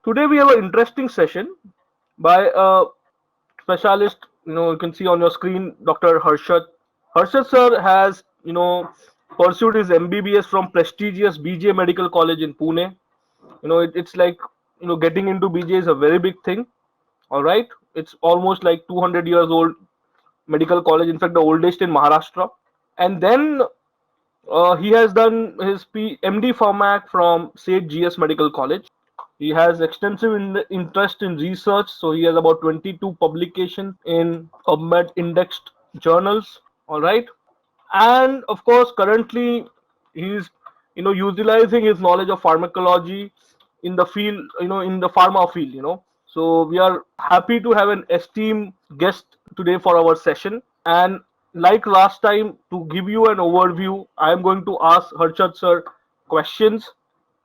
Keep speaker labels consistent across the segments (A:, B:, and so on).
A: Today we have an interesting session by a specialist. You can see on your screen, Dr. Harshad. Harshad sir has pursued his MBBS from prestigious BJ Medical College in Pune. It's like getting into BJ is a very big thing. All right, it's almost like 200 years old medical college. In fact, the oldest in Maharashtra. And then he has done his MD Pharmac from State GS Medical College. He has extensive interest in research, so he has about 22 publications in PubMed indexed journals. All right, and of course, currently he's utilizing his knowledge of pharmacology in the field, in the pharma field. So we are happy to have an esteemed guest today for our session. And like last time, to give you an overview, I am going to ask Harshad sir questions,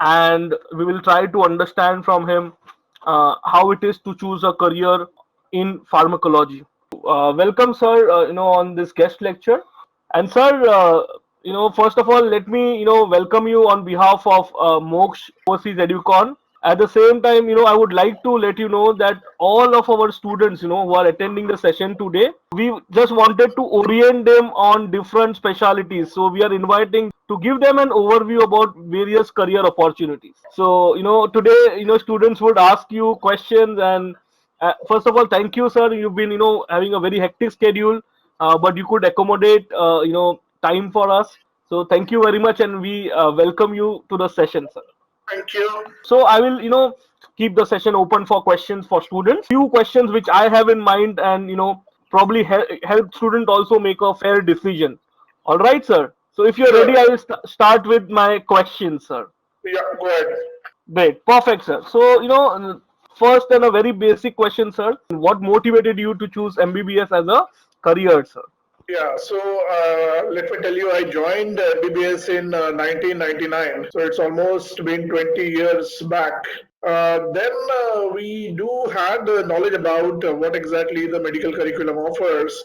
A: and we will try to understand from him how it is to choose a career in pharmacology. Welcome, sir, on this guest lecture. And sir, first of all, let me, welcome you on behalf of Moksh Overseas Educon. At the same time, I would like to let you know that all of our students, who are attending the session today, we just wanted to orient them on different specialities. So we are inviting to give them an overview about various career opportunities. So, today, students would ask you questions. And first of all, thank you, sir. You've been, having a very hectic schedule, but you could accommodate, time for us. So thank you very much, and we welcome you to the session, sir.
B: Thank you.
A: So I will, keep the session open for questions for students. Few questions which I have in mind, and probably help student also make a fair decision. All right, sir. So if you're ready,
B: Sure.
A: I will start with my questions, sir.
B: Yeah, go ahead.
A: Great, perfect, sir. So first and a very basic question, sir. What motivated you to choose MBBS as a career, sir?
B: Yeah, so let me tell you, I joined BBS in 1999. So it's almost been 20 years back. Then we do had knowledge about what exactly the medical curriculum offers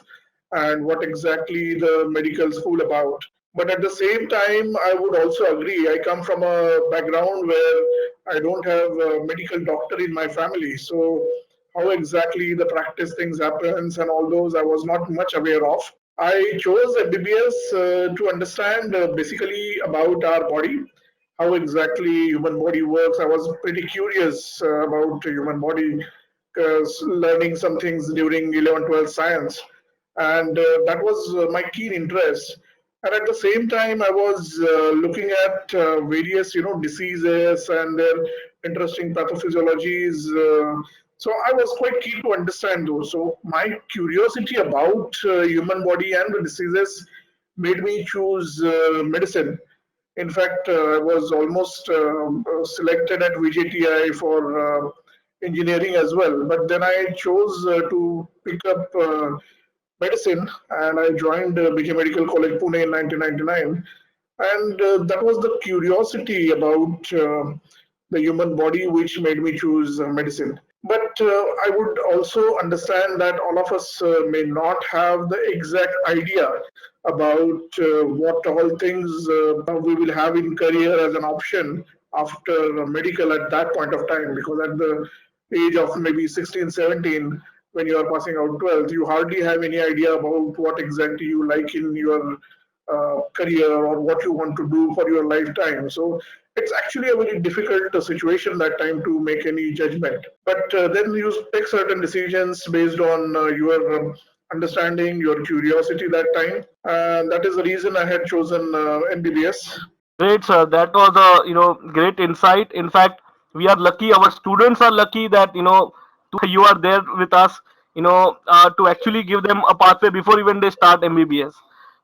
B: and what exactly the medical school about. But at the same time, I would also agree. I come from a background where I don't have a medical doctor in my family. So how exactly the practice things happens and all those I was not much aware of. I chose MBBS to understand basically about our body, how exactly human body works. I was pretty curious about human body because learning some things during 11, 12 science, and that was my keen interest. And at the same time, I was looking at various, diseases and their interesting pathophysiologies. So I was quite keen to understand those. So my curiosity about human body and the diseases made me choose medicine. In fact, I was almost selected at VJTI for engineering as well. But then I chose to pick up medicine, and I joined BJ Medical College Pune in 1999. And that was the curiosity about the human body which made me choose medicine. But I would also understand that all of us may not have the exact idea about what all things we will have in career as an option after medical at that point of time, because at the age of maybe 16, 17, when you are passing out 12th, you hardly have any idea about what exactly you like in your career or what you want to do for your lifetime. So it's actually a very difficult situation that time to make any judgment. But then you take certain decisions based on your understanding, your curiosity that time. And that is the reason I had chosen MBBS.
A: Great, sir. That was a great insight. In fact, we are lucky. Our students are lucky that you are there with us. To actually give them a pathway before even they start MBBS.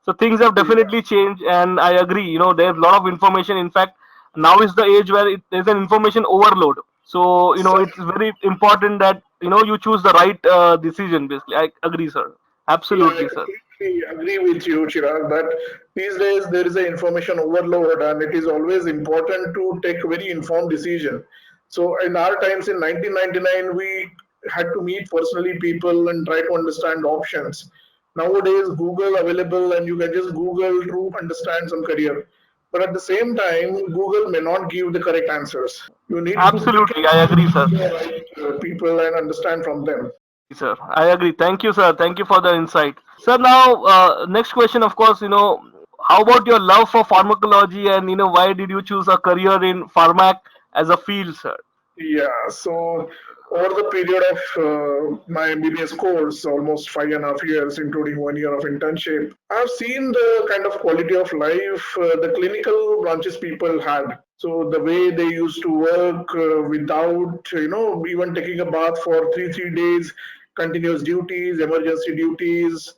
A: So things have definitely changed, and I agree. There's a lot of information. In fact, now is the age where there's an information overload. So it's very important that you choose the right decision. Basically, I agree, sir.
B: Yeah, I
A: Absolutely, sir.
B: completely agree with you, Chirag, that these days there is a information overload and it is always important to take a very informed decision. So in our times in 1999, we had to meet personally people and try to understand options. Nowadays, Google available and you can just Google to understand some career. but at the same time, Google may not give the correct answers. You need to pick
A: Absolutely, I agree, sir.
B: the right people and understand from them.
A: Sir, I agree. Thank you, sir. Thank you for the insight. Sir, now, next question, of course, how about your love for pharmacology and, why did you choose a career in pharmac as a field, sir?
B: Yeah, so over the period of my MBBS course, almost 5.5 years, including 1 year of internship, I've seen the kind of quality of life the clinical branches people had. So the way they used to work without, even taking a bath for three days, continuous duties, emergency duties,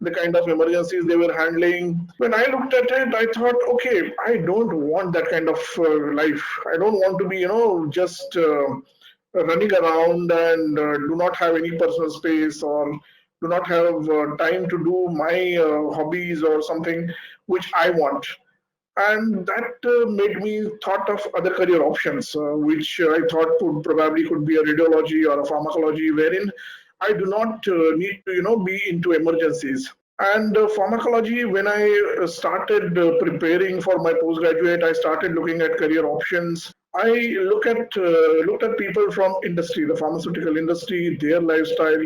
B: the kind of emergencies they were handling. When I looked at it, I thought, okay, I don't want that kind of life. I don't want to be, just running around and do not have any personal space or do not have time to do my hobbies or something which I want. And that made me thought of other career options, which I thought could be a radiology or a pharmacology, wherein I do not need to, be into emergencies. And pharmacology, when I started preparing for my postgraduate, I started looking at career options. I looked at people from industry, the pharmaceutical industry, their lifestyle,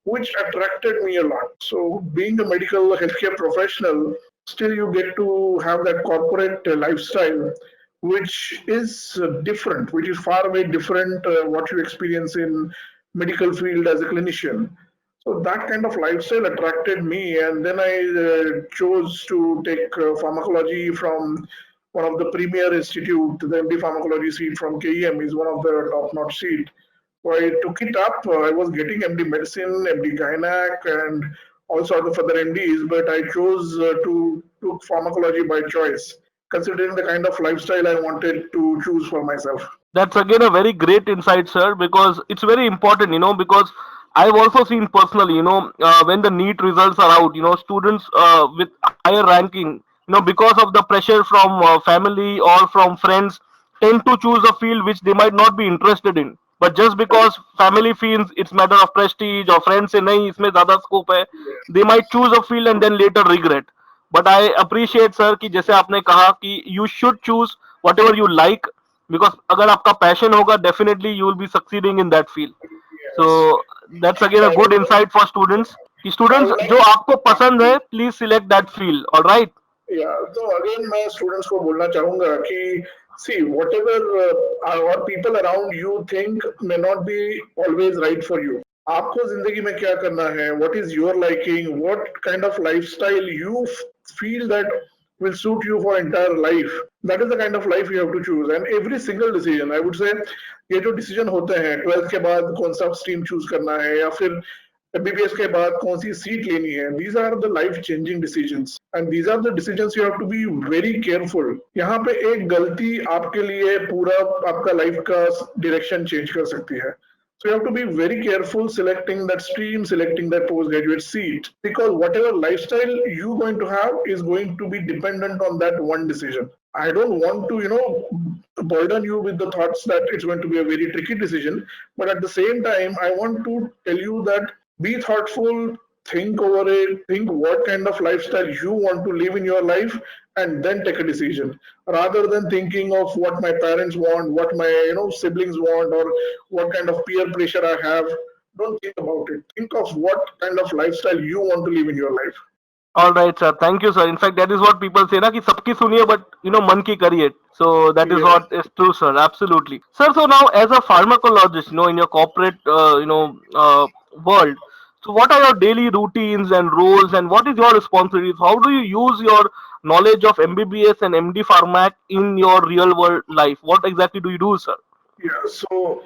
B: which attracted me a lot. So, being a medical healthcare professional, still you get to have that corporate lifestyle, which is different, which is far away different what you experience in medical field as a clinician. So that kind of lifestyle attracted me, and then I chose to take pharmacology from one of the premier institute. The MD pharmacology seat from KEM is one of the top-notch seat. So I took it up. I was getting MD medicine, MD gynec, and all sorts of other MDs, but I chose to took pharmacology by choice, considering the kind of lifestyle I wanted to choose for myself.
A: That's again a very great insight, sir, because it's very important, because I've also seen personally, when the NEET results are out, students with higher ranking, because of the pressure from family or from friends, tend to choose a field which they might not be interested in. But just because family feels it's matter of prestige or friends say nahi isme zyada scope hai, they might choose a field and then later regret. But I appreciate, sir, कि जैसे आपने कहा कि you should choose whatever you like, because अगर आपका passion होगा definitely you will be succeeding in that field. So
B: Yes.
A: that's again
B: So
A: a good insight for students कि
B: I
A: students
B: would like
A: जो आपको पसंद है please select that field. All right.
B: या तो अगेन मैं स्टूडेंट्स को बोलना चाहूंगा कि सी वॉट एवर और people around you think may not be always right for you. आपको जिंदगी में क्या करना है, what is your liking, what kind of lifestyle you feel that will suit you for entire life. That is the kind of life you have to choose. And every single decision, I would say, ये जो decision होते हैं 12th के बाद कौन सा stream choose करना है या फिर एमबीबीएस के बाद कौन सी सीट लेनी है, these are the life changing decisions and these are the decisions you have to be very careful. यहाँ पे एक गलती आपके लिए पूरा आपका लाइफ का डायरेक्शन चेंज कर सकती है. So you have to be very careful selecting that stream, selecting that postgraduate seat, because whatever lifestyle you're going to have is going to be dependent on that one decision. I don't want to, burden you with the thoughts that it's going to be a very tricky decision, but at the same time, I want to tell you that be thoughtful, think over it, think what kind of lifestyle you want to live in your life, and then take a decision rather than thinking of what my parents want, what my siblings want, or what kind of peer pressure I have. Don't think about it. Think of what kind of lifestyle you want to live in your life.
A: All right, sir. Thank you, sir. In fact, that is what people say, na, कि सबकी सुनिए, but मन की करिए. So that is
B: Yeah.
A: what is true, sir. Absolutely, sir. So now, as a pharmacologist, in your corporate, world, so what are your daily routines and roles, and what is your responsibilities? How do you use your knowledge of MBBS and MD Pharmac in your real world life? What exactly do you do, sir?
B: Yeah, so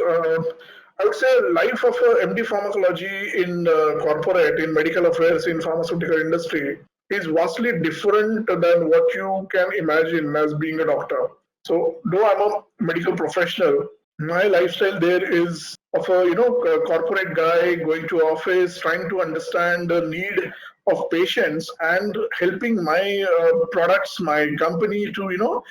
B: I would say life of MD pharmacology in corporate, in medical affairs, in pharmaceutical industry is vastly different than what you can imagine as being a doctor. So, though I'm a medical professional, my lifestyle there is of a corporate guy going to office, trying to understand the need of patients and helping my products, my company to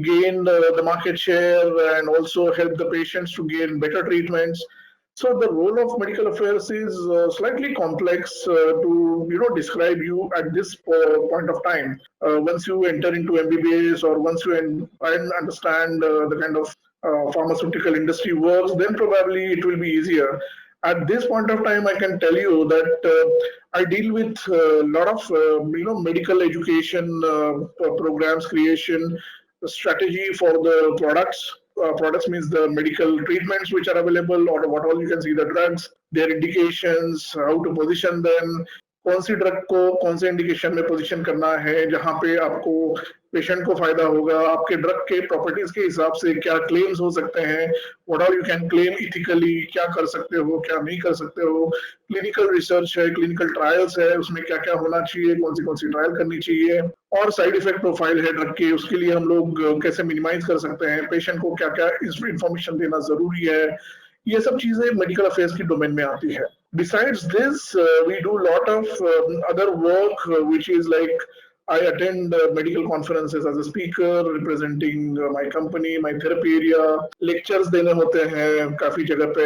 B: gain the market share and also help the patients to gain better treatments. So the role of medical affairs is slightly complex to describe you at this point of time. Once you enter into MBBS, or once you and understand the kind of pharmaceutical industry works, then probably it will be easier. At this point of time, I can tell you that I deal with a lot of medical education programs creation, strategy for the products. Products means the medical treatments which are available, or what all you can see, the drugs, their indications, how to position them, कौन सी drug को कौन से indication में position करना है, जहां पे आपको पेशेंट को फायदा होगा, आपके ड्रग के प्रॉपर्टीज के हिसाब से क्या क्लेम्स हो सकते हैं, what all you can claim ethically, क्या कर सकते हो क्या नहीं कर सकते हो, क्लिनिकल रिसर्च है, क्लिनिकल ट्रायल्स है, उसमें क्या क्या होना चाहिए, कौन सी ट्रायल करनी चाहिए, और साइड इफेक्ट प्रोफाइल है ड्रग के, उसके लिए हम लोग कैसे मिनिमाइज कर सकते हैं, पेशेंट को क्या क्या इंफॉर्मेशन देना जरूरी है, ये सब चीजें मेडिकल अफेयर्स की डोमेन में आती है. Besides this, we do a lot of other work, which is like I attend medical conferences as a speaker, representing my company, my therapy area. Lectures देने होते हैं काफी जगह पे,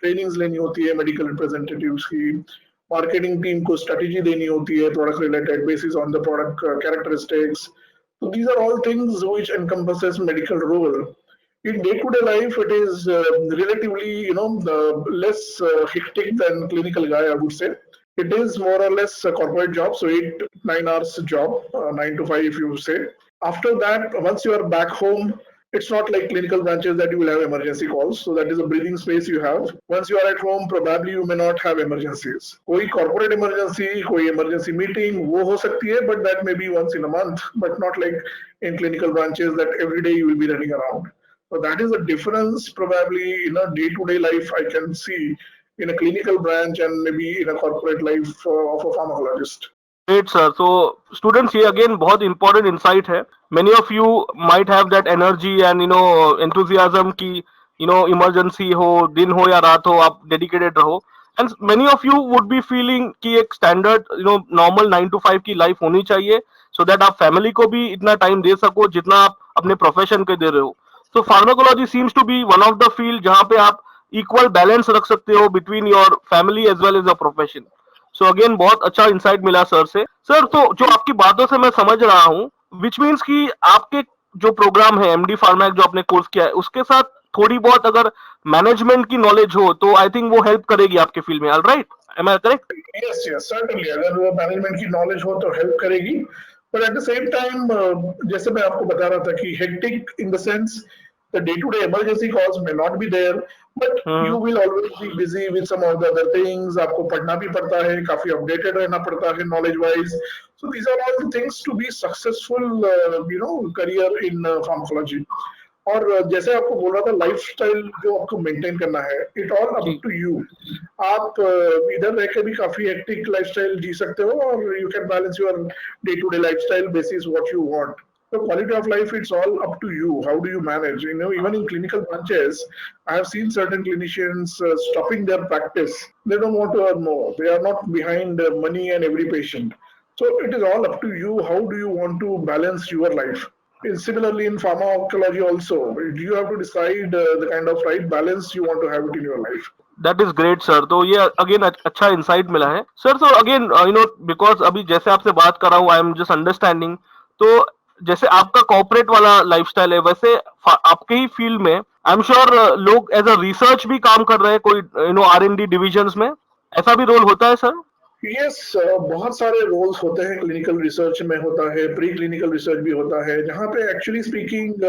B: trainings लेनी होती है medical representatives की, marketing team को strategy देनी होती है product related basis on the product characteristics. So these are all things which encompasses medical role. In day-to-day life, it is relatively, less hectic than clinical guy, I would say. It is more or less a corporate job, so 8 9 hours job, 9 to 5, if you say. After that, once you are back home, it's not like clinical branches that you will have emergency calls. So that is a breathing space you have. Once you are at home, probably you may not have emergencies. कोई corporate emergency, कोई emergency meeting, वो हो सकती है, but that may be once in a month, but not like in clinical branches that every day you will be running around. So that is the difference probably in a day-to-day life I can see in a clinical branch and maybe in a corporate life of a pharmacologist.
A: Great, sir. So, students, ये again बहुत important insight है. Many of you might have that energy and enthusiasm कि emergency हो, दिन हो या रात हो, आप dedicated रहो. And many of you would be feeling कि एक standard normal 9 to 5 की life होनी चाहिए, so that आप family को भी इतना time दे सको जितना आप अपने profession के दे रहे हो. So pharmacology seems to be one of the field जहाँ पे आप equal balance रख सकते हो between your family as well as your profession. So again बहुत अच्छा इंसाइट मिला सर से. सर, तो जो आपकी बातों से मैं समझ रहा हूँ, विच मीन्स कि आपके जो प्रोग्राम है एमडी फार्मा जो आपने कोर्स किया है, उसके साथ थोड़ी बहुत अगर मैनेजमेंट की नॉलेज हो तो आई थिंक वो हेल्प करेगी आपके फील्ड में. Alright, am I correct?
B: Yes yes, certainly अगर वो मैनेजमेंट की नॉलेज हो तो हेल्प करेगी. But at the same time, जैसे मैं आपको बता रहा था कि hectic in the sense the day-to-day emergency calls may not be there, but you will always be busy with some of the other things. आपको पढ़ना भी पड़ता है, काफी updated रहना पड़ता है knowledge wise. So these are all the things to be successful, career in pharmacology. और जैसे आपको बोल रहा था लाइफस्टाइल जो आपको मेंटेन करना है, it all up to you. आप इधर रह के भी काफी हेक्टिक लाइफस्टाइल जी सकते हो, और you can balance your day to day lifestyle basis what you want. The quality of life, it's all up to you. How do you manage? Even in clinical branches, I have seen certain clinicians stopping their practice. They don't want to earn more. They are not behind money and every patient. So it is all up to you. How do you want to balance your life? And similarly, in pharmacology also, you have to decide the kind of right balance you want to have it in your life.
A: That is great sir. तो ये again अच्छा insight मिला है sir. तो again because अभी जैसे आपसे बात कर रहा हूँ, आई एम जस्ट अंडरस्टैंडिंग. तो जैसे आपका कॉर्पोरेट वाला लाइफस्टाइल है, वैसे आपके ही फील्ड में आई एम श्योर लोग एज अ रिसर्च भी काम कर रहे हैं कोई R&D डिविजन्स में. ऐसा भी रोल होता है सर?
B: यस, बहुत सारे रोल्स होते हैं. क्लिनिकल रिसर्च में होता है, प्री क्लिनिकल रिसर्च भी होता है, जहाँ पे एक्चुअली स्पीकिंग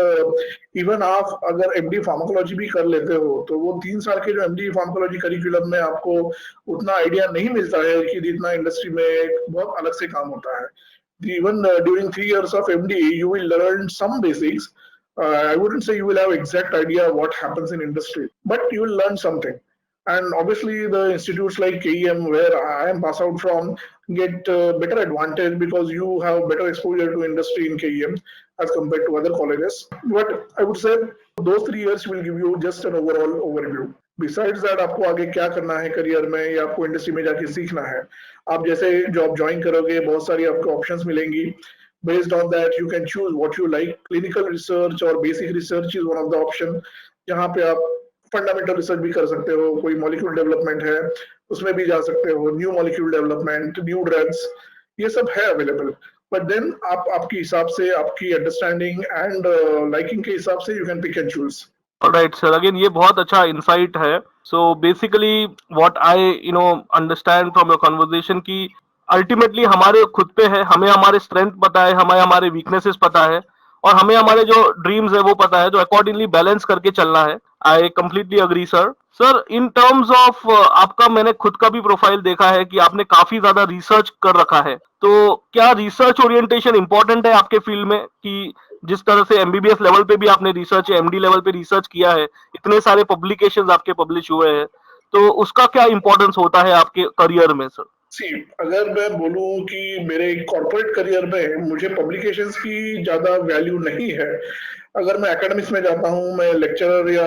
B: इवन आप अगर एमडी फार्माकोलॉजी भी कर लेते हो तो वो 3 साल के जो एमडी फार्माकोलॉजी करिकुलम में आपको उतना आइडिया नहीं मिलता है कि जितना इंडस्ट्री में बहुत अलग से काम होता है. Even during 3 years of MD, you will learn some basics. I wouldn't say you will have exact idea what happens in industry, but you will learn something. And obviously, the institutes like KEM, where I am passed out from, get better advantage because you have better exposure to industry in KEM as compared to other colleges. But I would say those 3 years will give you just an overall overview. Besides that आपको आगे क्या करना है career में, या आपको industry में जाके सीखना है. आप जैसे जॉब ज्वाइन करोगे, बहुत सारी आपको ऑप्शंस मिलेंगी. Based on that you can choose what you like. Clinical research और basic research is one of the option, जहाँ पे आप फंडामेंटल रिसर्च भी कर सकते हो, कोई मॉलिक्यूल डेवलपमेंट है उसमें भी जा सकते हो, new molecule development, new drugs, ये सब है अवेलेबल। बट देन आप आपके हिसाब से, आपकी अंडरस्टैंडिंग एंड लाइकिंग के हिसाब से you can pick and choose.
A: Right sir, again ये बहुत अच्छा इंसाइट है। So basically what I understand from your conversation की अल्टीमेटली हमारे खुद पे है, हमें हमारे स्ट्रेंथ पता है, हमें हमारे वीकनेसेस पता है, और हमें हमारे जो ड्रीम्स है वो पता है, जो अकॉर्डिंगली बैलेंस करके चलना है। I completely agree sir. Sir in terms of आपका, मैंने खुद का भी प्रोफाइल देखा है कि आपने काफी ज्यादा रिसर्च कर रखा है, तो क्या रिसर्च ओरिएंटेशन इंपॉर्टेंट है आपके फील्ड में? कि जिस तरह से एमबीबीएस लेवल पे भी आपने रिसर्च, एमडी लेवल पे रिसर्च किया है, इतने सारे पब्लिकेशंस आपके पब्लिश हुए हैं, तो उसका क्या इंपॉर्टेंस होता है आपके करियर में सर?
B: सी, अगर मैं बोलूं कि मेरे कॉर्पोरेट करियर में मुझे पब्लिकेशंस की ज्यादा वैल्यू नहीं है। अगर मैं एकेडमिक्स में जाता हूं, मैं लेक्चरर या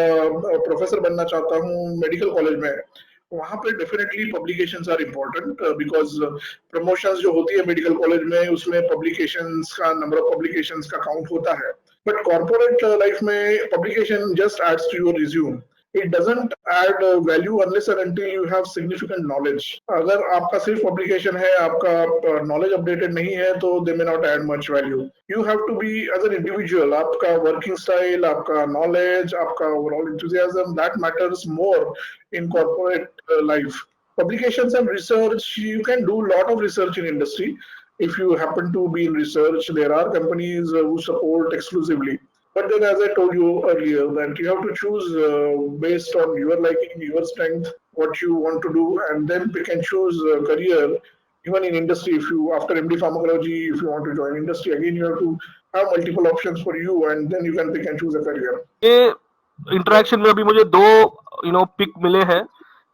B: प्रोफेसर बनना चाहता हूं मेडिकल कॉलेज में, वहां पे definitely publications are important, because promotions जो होती है मेडिकल कॉलेज में उसमें पब्लिकेशंस का, नंबर ऑफ पब्लिकेशंस का काउंट होता है। बट कॉर्पोरेट लाइफ में publication just adds to your resume, it doesn't add value unless and until you have significant knowledge. अगर आपका सिर्फ पब्लिकेशन है, आपका नॉलेज अपडेटेड नहीं है, तो they may not add much value. You have to be as an individual, आपका working style, आपका knowledge, आपका overall enthusiasm, that matters more in corporate life. Publications and research, you can do a lot of research in industry. If you happen to be in research, there are companies who support exclusively. But then, as I told you earlier, that you have to choose based on your liking, your strength, what you want to do, and then pick and choose career. Even in industry, if you after MD pharmacology, if you want to join industry, again you have to have multiple options for you, and then you can pick and choose a career.
A: ये interaction में अभी मुझे दो pick मिले हैं।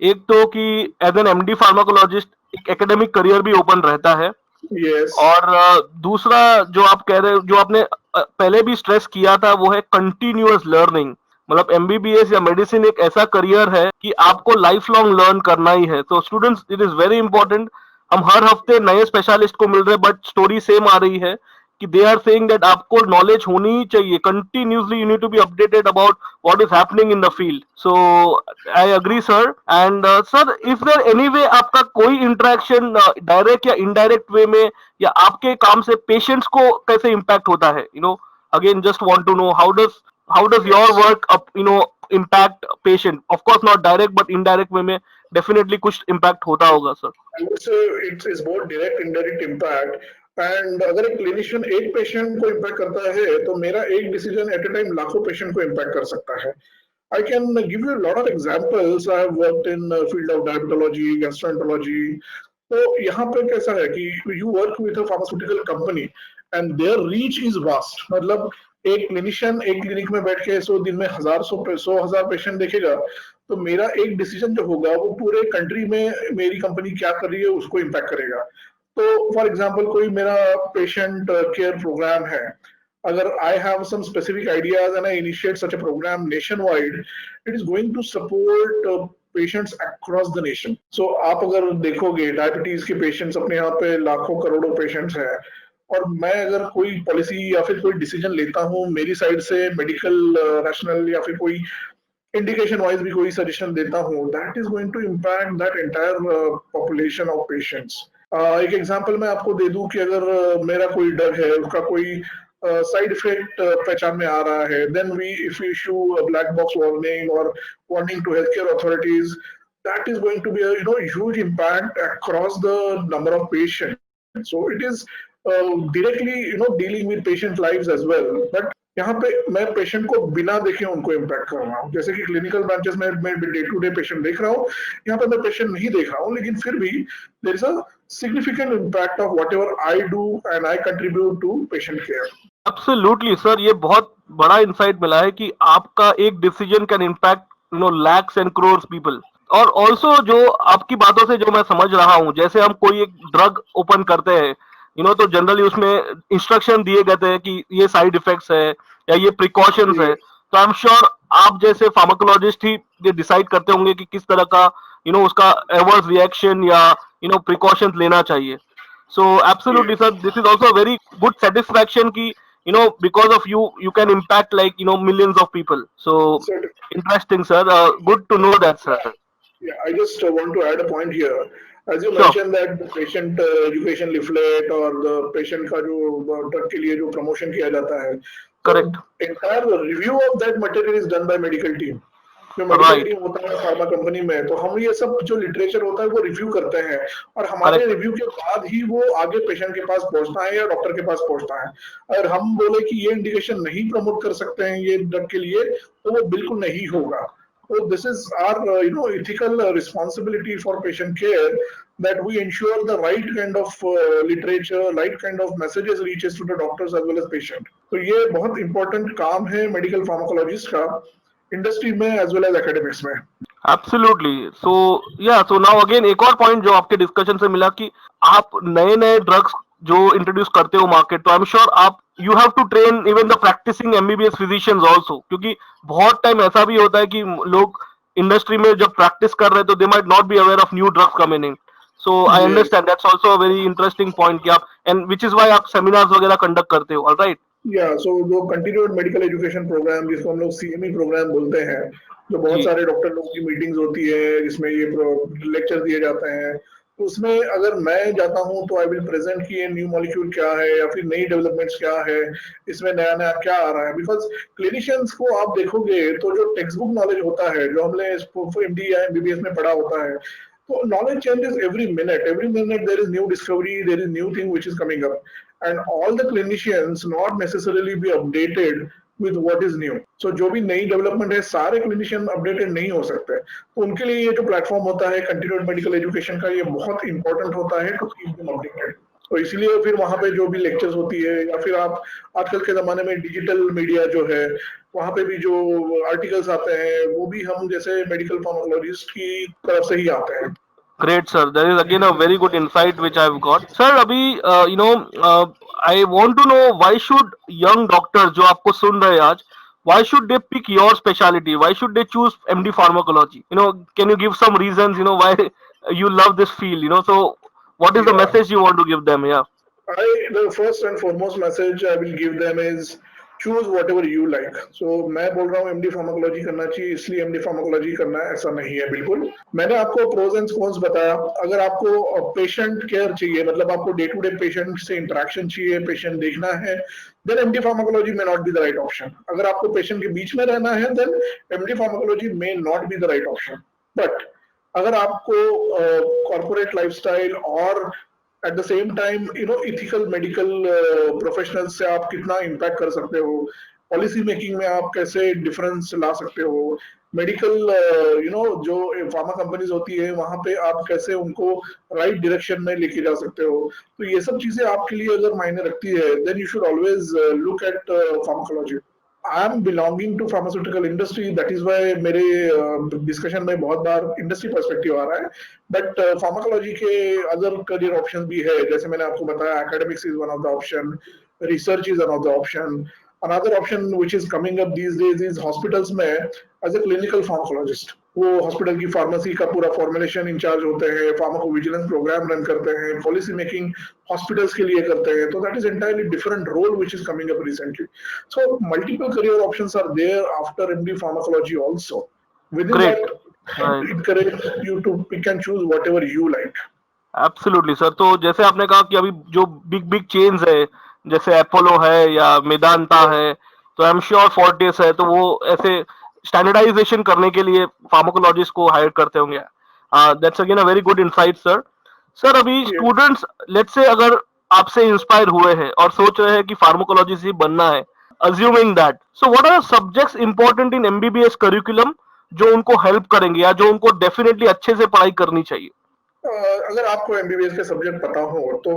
A: एक तो कि एज एन एमडी फार्माकोलॉजिस्ट एक एकेडमिक करियर भी ओपन रहता है,
B: Yes.
A: और दूसरा जो आप कह रहे हो, जो आपने पहले भी स्ट्रेस किया था, वो है कंटिन्यूअस लर्निंग। मतलब एमबीबीएस या मेडिसिन एक ऐसा करियर है कि आपको लाइफ लॉन्ग लर्न करना ही है। तो students, it is very important. हम हर हफ्ते नए स्पेशलिस्ट को मिल रहे हैं, बट स्टोरी सेम आ रही है कि दे आर सेइंग दैट आपको नॉलेज होनी ही चाहिए continuously, you need to be updated about what is happening in the field. So I agree sir. And sir, if there any way आपका कोई interaction direct या इनडायरेक्ट वे में, या आपके काम से पेशेंट्स को कैसे इम्पैक्ट होता है? Again just want to know how does your work impact patient? Of course not direct, but indirect way में definitely कुछ impact होता होगा sir.
B: I would say it's both direct indirect impact. And अगर एक clinician एक patient को impact करता है, तो मेरा एक डिसीजन एट ए टाइम लाखों पेशेंट को इम्पैक्ट कर सकता है। I can give you a lot of examples. I have worked in field of diabetology, gastroenterology. तो यहाँ पे कैसा है कि you work with a pharmaceutical company and their reach is vast. मतलब एक क्लिनिशियन एक क्लिनिक में बैठ के 100 दिन में 100,000 पेशेंट देखेगा, तो मेरा एक डिसीजन जो होगा वो पूरे कंट्री में मेरी कंपनी क्या कर रही है उसको इम्पैक्ट करेगा। तो फॉर एग्जांपल कोई मेरा पेशेंट केयर प्रोग्राम है, अगर I have some specific ideas and I initiate such a program nationwide, it is going to support patients across the nation. So आप अगर देखोगे डायबिटीज के पेशेंट्स अपने यहाँ पे लाखों करोड़ों पेशेंट्स हैं, और मैं अगर कोई पॉलिसी या फिर कोई डिसीजन लेता हूँ मेरी साइड से, मेडिकल रैशनल या फिर कोई इंडिकेशन वाइज भी कोई सजेशन देता हूँ, that is going to impact that entire population of patients. एक एग्जांपल मैं आपको दे दूं कि अगर मेरा कोई ड्रग है, उसका कोई साइड इफेक्ट पहचान में आ रहा है, then we if you issue a black box warning और warning to health care authorities, that is going to be a huge impact across the number of patients. So it is directly dealing with patient lives as well. But यहाँ पे मैं patient को बिना देखे उनको impact कर रहा हूँ। जैसे कि क्लिनिकल ब्रांचेस में मैं डे टू डे पेशेंट देख रहा हूँ, यहाँ पे मैं पेशेंट नहीं देख रहा हूँ, लेकिन फिर भी there is a significant impact of whatever I do and I contribute to patient care.
A: Absolutely sir, ये बहुत बड़ा इंसाइट मिला है कि आपका एक decision can impact lakhs and crore people. और ऑल्सो जो आपकी बातों से जो मैं समझ रहा हूँ, जैसे हम कोई एक ड्रग ओपन करते हैं, तो जनरली उसमें इंस्ट्रक्शन दिए गए हैं कि ये साइड इफेक्ट्स है या ये प्रिकॉशंस है। तो आई एम श्योर आप जैसे फार्माकोलॉजिस्ट ही ये डिसाइड करते होंगे कि किस तरह का उसका एडवर्स रिएक्शन या प्रिकॉशंस लेना चाहिए। So absolutely sir, this is also very good satisfaction की because of you, you can impact like, millions of people. So
B: So
A: interesting, sir. Good to know that, sir.
B: yeah, I just want to add a point here. As you
A: Sure.
B: mentioned that the patient education leaflet और the patient का जो drug के लिए जो promotion किया जाता है, तो
A: Correct.
B: entire review of that material is done by medical team. जो मेडिकल
A: Right.
B: टीम होता है फार्मा कंपनी में, तो हम ये सब जो लिटरेचर होता है वो रिव्यू करते हैं और हमारे
A: Correct.
B: रिव्यू के बाद ही वो आगे पेशेंट के पास पहुंचता है या डॉक्टर के पास पहुंचता है। अगर हम बोले कि ये इंडिकेशन नहीं प्रमोट कर सकते हैं ये ड्रग के लिए, तो वो बिल्कुल नहीं होगा। So this is our ethical responsibility for patient care that we ensure the right kind of literature, right kind of messages reaches to the doctors as well as patient. तो ये बहुत important काम है मेडिकल फार्माकोलॉजिस्ट का industry में as well as academics में।
A: Absolutely. सो या, so now again एक और पॉइंट जो आपके डिस्कशन से मिला कि आप नए नए ड्रग्स जो इंट्रोड्यूस करते हो मार्केट, तो आई एम श्योर आप you have to train even the practising MBBS physicians also, क्योंकि बहुत टाइम ऐसा भी होता है कि लोग इंडस्ट्री में जब प्रैक्टिस कर रहे हैं तो they might not be aware of new drugs coming in. So I
B: ये
A: understand, that's also a very interesting point कि आप, एंड विच इज व्हाई आप सेमिनार्स वगैरह कंडक्ट करते हो, ऑलराइट।
B: या सो जो कंटिन्यूड मेडिकल एजुकेशन प्रोग्राम जिसको हम लोग सीएमई प्रोग्राम बोलते हैं, जो बहुत
A: जी।
B: सारे डॉक्टर लोगों की मीटिंग्स होती है जिसमें ये लेक्चर दिए जाते हैं, तो उसमें अगर मैं जाता हूँ तो आई विल प्रेजेंट कि ये न्यू मॉलिक्यूल क्या है या फिर नई डेवलपमेंट्स क्या है, इसमें नया नया क्या आ रहा है। बिकॉज क्लिनिशियंस को आप देखोगे तो जो टेक्स्ट बुक नॉलेज होता है जो हमने एमडी या एमबीबीएस में पढ़ा होता है, तो knowledge changes every minute. Every minute there is new discovery, there is new thing which is coming up, and all the clinicians not necessarily be updated with what is new. So जो भी नई development है सारे clinician updated नहीं हो सकते, तो उनके लिए ये जो प्लेटफॉर्म होता है कंटिन्यूड मेडिकल एजुकेशन का, ये बहुत इंपॉर्टेंट होता है टू कीप देम अपडेटेड। तो इसलिए फिर वहां पे जो भी लेक्चर्स होती है या फिर आप आजकल के जमाने में डिजिटल मीडिया जो है वहां पे भी जो आर्टिकल्स आते हैं वो भी हम जैसे मेडिकल फार्माकोलॉजिस्ट की तरफ से ही आते हैं।
A: Great, sir. That is again a very good insight which I've got. Sir, अभी I want to know why should young doctors जो आपको सुन रहे हैं आज, why should they pick your specialty? Why should they choose MD pharmacology? Can you give some reasons? Why you love this field? So what is the
B: Yeah.
A: message you want to give them? Yeah.
B: The first and foremost message I will give them is choose whatever you like. So मैं बोल रहा हूँ MD pharmacology करना चाहिए इसलिए MD pharmacology करना है, ऐसा नहीं है बिल्कुल। मैंने आपको प्रोज एंड कॉन्स बताया। अगर आपको पेशेंट केयर चाहिए, मतलब आपको डे टू डे पेशेंट से इंटरेक्शन चाहिए, पेशेंट देखना है, then MD pharmacology may not be the right option. अगर आपको पेशेंट के बीच में रहना है then MD pharmacology may not be the right option. But अगर आपको कॉर्पोरेट लाइफस्टाइल और at the same time ethical medical professional से आप कितना इम्पैक्ट कर सकते हो, पॉलिसी मेकिंग में आप कैसे डिफरेंस ला सकते हो, मेडिकल जो फार्मा कंपनीज होती है वहां पे आप कैसे उनको राइट डायरेक्शन में लेके जा सकते हो, तो ये सब चीजें आपके लिए अगर मायने रखती है then you should always look at pharmacology. I am belonging to pharmaceutical industry, that is why मेरे डिस्कशन में बहुत बार इंडस्ट्री पर्सपेक्टिव आ रहा है। बट फार्माकोलॉजी के अदर करियर ऑप्शन भी है, जैसे मैंने आपको बताया academics is one of the option, research is one of the option. Another option which is coming up these days is hospitals में एज ए क्लिनिकल फार्माकोलॉजिस्ट। वो hospital की फार्मेसी का पूरा फॉर्मुलेशन इंचार्ज होते हैं, फार्माको विजिलेंस प्रोग्राम रन करते हैं, policy making hospitals के लिए करते हैं, तो that is entirely different role which is coming up recently. So multiple career options are there after MD pharmacology also. Within
A: Great.
B: That
A: Right.
B: encourage you to pick and choose whatever you like.
A: Absolutely sir. तो जैसे आपने कहा कि अभी जो big big chains है जैसे Apollo है या मेदांता है, तो आई एम श्योर फोर्टिस है, तो वो ऐसे स्टैंडर्डाइजेशन करने के लिए फार्माकोलॉजिस्ट को हायर करते होंगे। That's again a very good insight sir. Sir, अभी
B: Yeah.
A: स्टूडेंट्स लेट्स से अगर आपसे इंस्पायर हुए हैं और सोच रहे हैं कि फार्माकोलॉजिस्ट ही बनना है, assuming that, so what are the subjects important in MBBS curriculum जो उनको हेल्प करेंगे या जो उनको डेफिनेटली अच्छे से पढ़ाई करनी चाहिए?
B: अगर आपको एमबीबीएस के सब्जेक्ट पता हो तो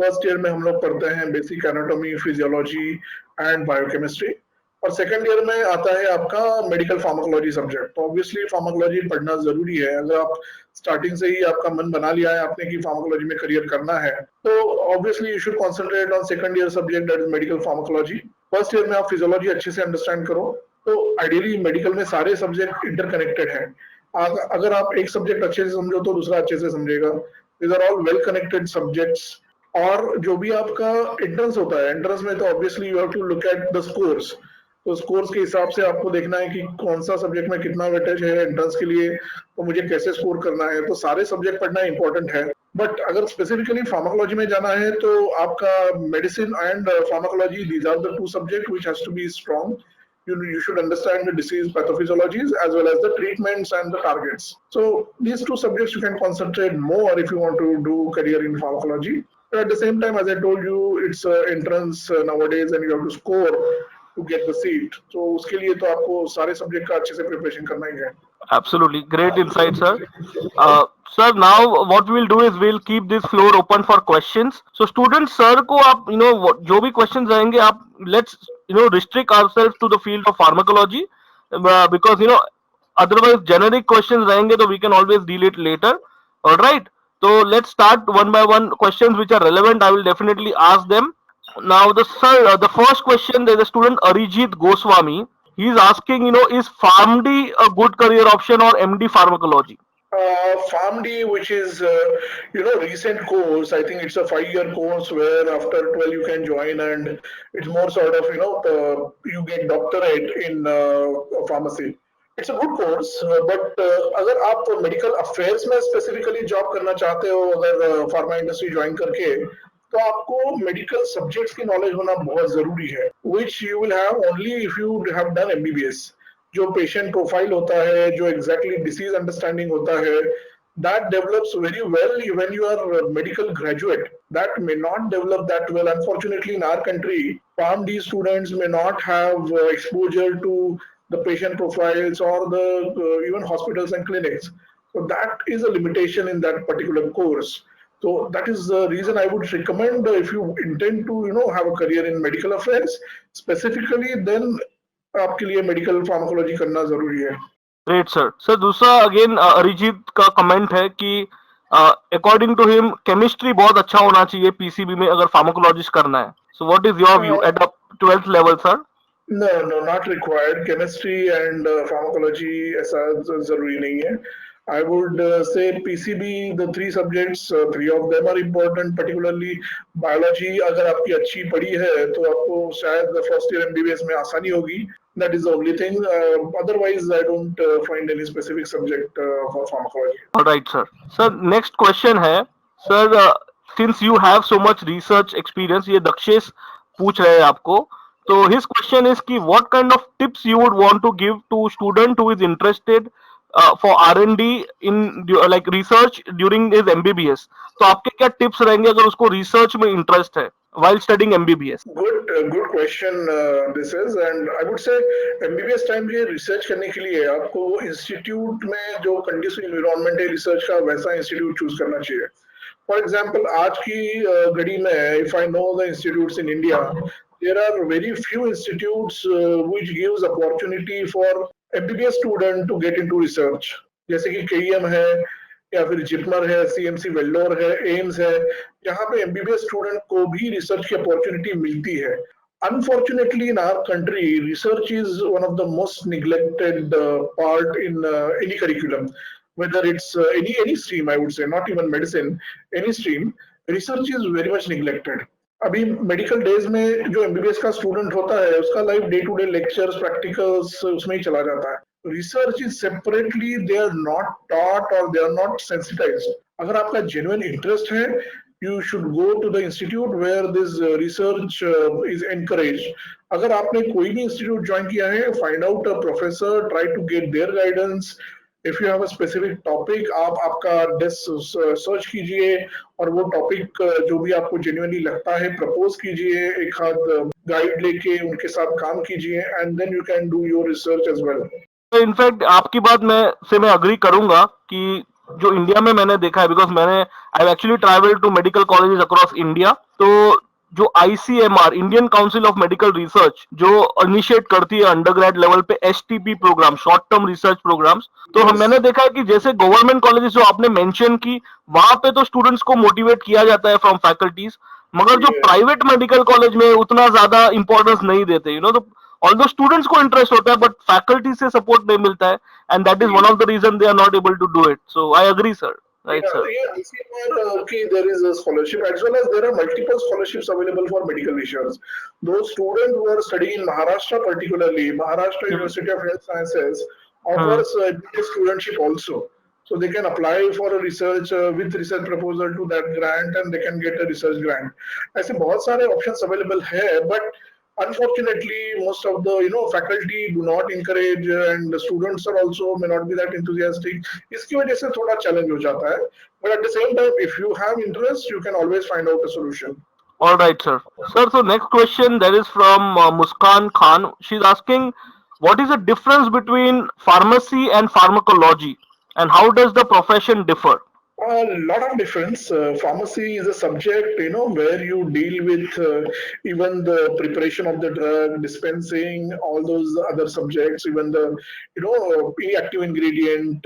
B: फर्स्ट ईयर में हम लोग पढ़ते हैं basic anatomy, physiology and biochemistry, और सेकंड ईयर में आता है आपका मेडिकल फार्माकोलॉजी सब्जेक्ट। तो ऑब्वियसली फार्माकोलॉजी पढ़ना जरूरी है। अगर आप स्टार्टिंग से ही आपका मन बना लिया है आपने कि फार्माकोलॉजी में करियर करना है, तो obviously you should concentrate on second year subject that is medical pharmacology. First year में आप फिजियोलॉजी अच्छे से अंडरस्टैंड करो। तो आइडियली मेडिकल में सारे सब्जेक्ट इंटरकनेक्टेड हैं। अगर आप एक सब्जेक्ट अच्छे से समझो तो दूसरा अच्छे से समझेगा। These are all well connected subjects. और जो भी आपका एंट्रेंस होता है, एंट्रेंस में तो obviously you have to look at the scores. तो स्कोर्स के हिसाब से आपको देखना है कि कौन सा सब्जेक्ट में कितना वेटेज है एंट्रेंस के लिए, तो मुझे कैसे स्कोर करना है। तो सारे सब्जेक्ट पढ़ना इंपॉर्टेंट है, बट अगर स्पेसिफिकली फार्माकोलॉजी में जाना है तो आपका medicine and pharmacology, these are the two subject which has to be strong. You should understand the disease pathophysiologies as well as the treatments and the targets. So these two subjects you can concentrate more if you want to do career in pharmacology. But at the same time, as I told you, it's entrance nowadays and you have to score to get the seat. So उसके लिए तो आपको सारे subject का अच्छे से preparation करना ही है.
A: Absolutely. Great insight, sir. Sir, now what we'll do is we'll keep this floor open for questions. So students, sir को आप जो भी questions रहेंगे आप let's restrict ourselves to the field of pharmacology, because otherwise generic questions रहेंगे तो we can always deal it later. All right. So let's start one by one questions which are relevant. I will definitely ask them. Now the first question, there's a student Arijit Goswami. He's asking, is PharmD a good career option or MD pharmacology?
B: PharmD, which is recent course. I think it's a 5-year course where after 12 you can join, and it's more sort of you get doctorate in pharmacy. It's a good course, but अगर आप medical affairs में specifically job करना चाहते हो, अगर pharma industry join करके, तो आपको मेडिकल सब्जेक्ट्स की नॉलेज होना बहुत जरूरी है, which you will have only if you have done MBBS. जो पेशेंट प्रोफाइल होता है, जो एग्जैक्टली डिसीज अंडरस्टैंडिंग होता है, that develops very well when you are a medical graduate. That may not develop that well. Unfortunately, in our country, PharmD students may not have exposure to the patient profiles or the even hospitals and clinics. So that is a limitation in that particular course. So that is the reason I would recommend, if you intend to have a career in medical affairs specifically, then आपके लिए medical pharmacology करना जरूरी है.
A: Great sir. Sir दूसरा again Arijit का comment है कि according to him chemistry बहुत अच्छा होना चाहिए पीसीबी में अगर फार्माकोलॉजिस्ट करना है. So what is your view at the 12th level sir?
B: No, not required. Chemistry and pharmacology ऐसा जरूरी नहीं है. I would say PCB, the 3 subjects, 3 of them are important, particularly biology. अगर आपकी अच्छी पढ़ी है तो आपको शायद first year MBBS में आसानी होगी. That is the only thing. Otherwise, I don't find any specific subject for pharmacology.
A: All right, sir. Sir, next question है, sir, since you have so much research experience, ये दक्षेश पूछ रहे हैं आपको. So his question is कि what kind of tips you would want to give to student who is interested for R&D in like research during his MBBS. तो आपके क्या tips रहेंगे अगर उसको research में interest है while studying MBBS?
B: Good question this is, and I would say MBBS time पे research करने के लिए आपको इंस्टीट्यूट में जो कंडीशन इन्वायरमेंट है रिसर्च का, वैसा इंस्टीट्यूट चूज करना चाहिए. फॉर एग्जाम्पल आज की घड़ी में, if I know the institutes in India, there are very few institutes which gives opportunity for MBBS student to get into research. जैसे कि KEM है, या फिर जिपमर है, CMC वेल्लोर है, एम्स है, जहाँ पे MBBS स्टूडेंट को भी रिसर्च की अपॉर्चुनिटी मिलती है. Unfortunately, in our country, research is one of the most neglected part in any curriculum, whether it's any stream, I would say, not even medicine, any stream. Research is very much neglected. अभी medical days में जो MBBS का student होता है उसका life day to day lectures, practicals उसमें ही चला जाता है. Research is separately, they are not taught और दे आर नॉट सेंसिटाइज्ड. अगर आपका जेन्युइन इंटरेस्ट है, you should go to the institute where this research is encouraged. अगर आपने कोई भी इंस्टीट्यूट ज्वाइन किया है, find out a professor, try to get their guidance. If you have a specific topic, आप आपका डेस्क सर्च कीजिए और वो टॉपिक जो भी आपको जेन्युइनली लगता है प्रपोज कीजिए, एक हाथ गाइड लेके उनके साथ काम कीजिए, and then you can do your research as well.
A: In fact आपकी बात मैं अग्री करूंगा कि जो इंडिया में मैंने देखा है, बिकॉज मैंने I actually travel to medical colleges across India, तो जो ICMR Indian Council of Medical Research जो इनिशिएट करती है अंडर ग्रेड लेवल पे STP program, short term research programs, तो मैंने देखा है कि जैसे गवर्नमेंट कॉलेजेस जो आपने मेंशन की, वहां पे तो स्टूडेंट्स को मोटिवेट किया जाता है फ्रॉम फैकल्टीज, मगर जो प्राइवेट मेडिकल कॉलेज में उतना ज्यादा इंपॉर्टेंस नहीं देते, तो ऑल्दो स्टूडेंट्स को इंटरेस्ट होता है बट फैकल्टी से सपोर्ट नहीं मिलता है, and that is one of the reason they are not able to do it. So I agree sir. right, sir?
B: Yeah, ICMR, okay, there is a scholarship as well as there are multiple scholarships available for medical research. Those students who are studying in Maharashtra, particularly Maharashtra
A: Hmm.
B: University of Health Sciences,
A: Hmm.
B: offers MBA studentship also. So they can apply for a research with research proposal to that grant, and they can get a research grant. ऐसे बहुत सारे options available है, but unfortunately most of the faculty do not encourage, and the students are also may not be that enthusiastic. इसकी वजह से थोड़ा challenge हो जाता है, but at the same time if you have interest you can always find out a solution.
A: All right, sir. Sir, so next question that is from Muskan Khan. She's asking, what is the difference between pharmacy and pharmacology, and how does the profession differ?
B: A lot of difference. Pharmacy is a subject, where you deal with even the preparation of the drug, dispensing, all those other subjects, even the, active ingredient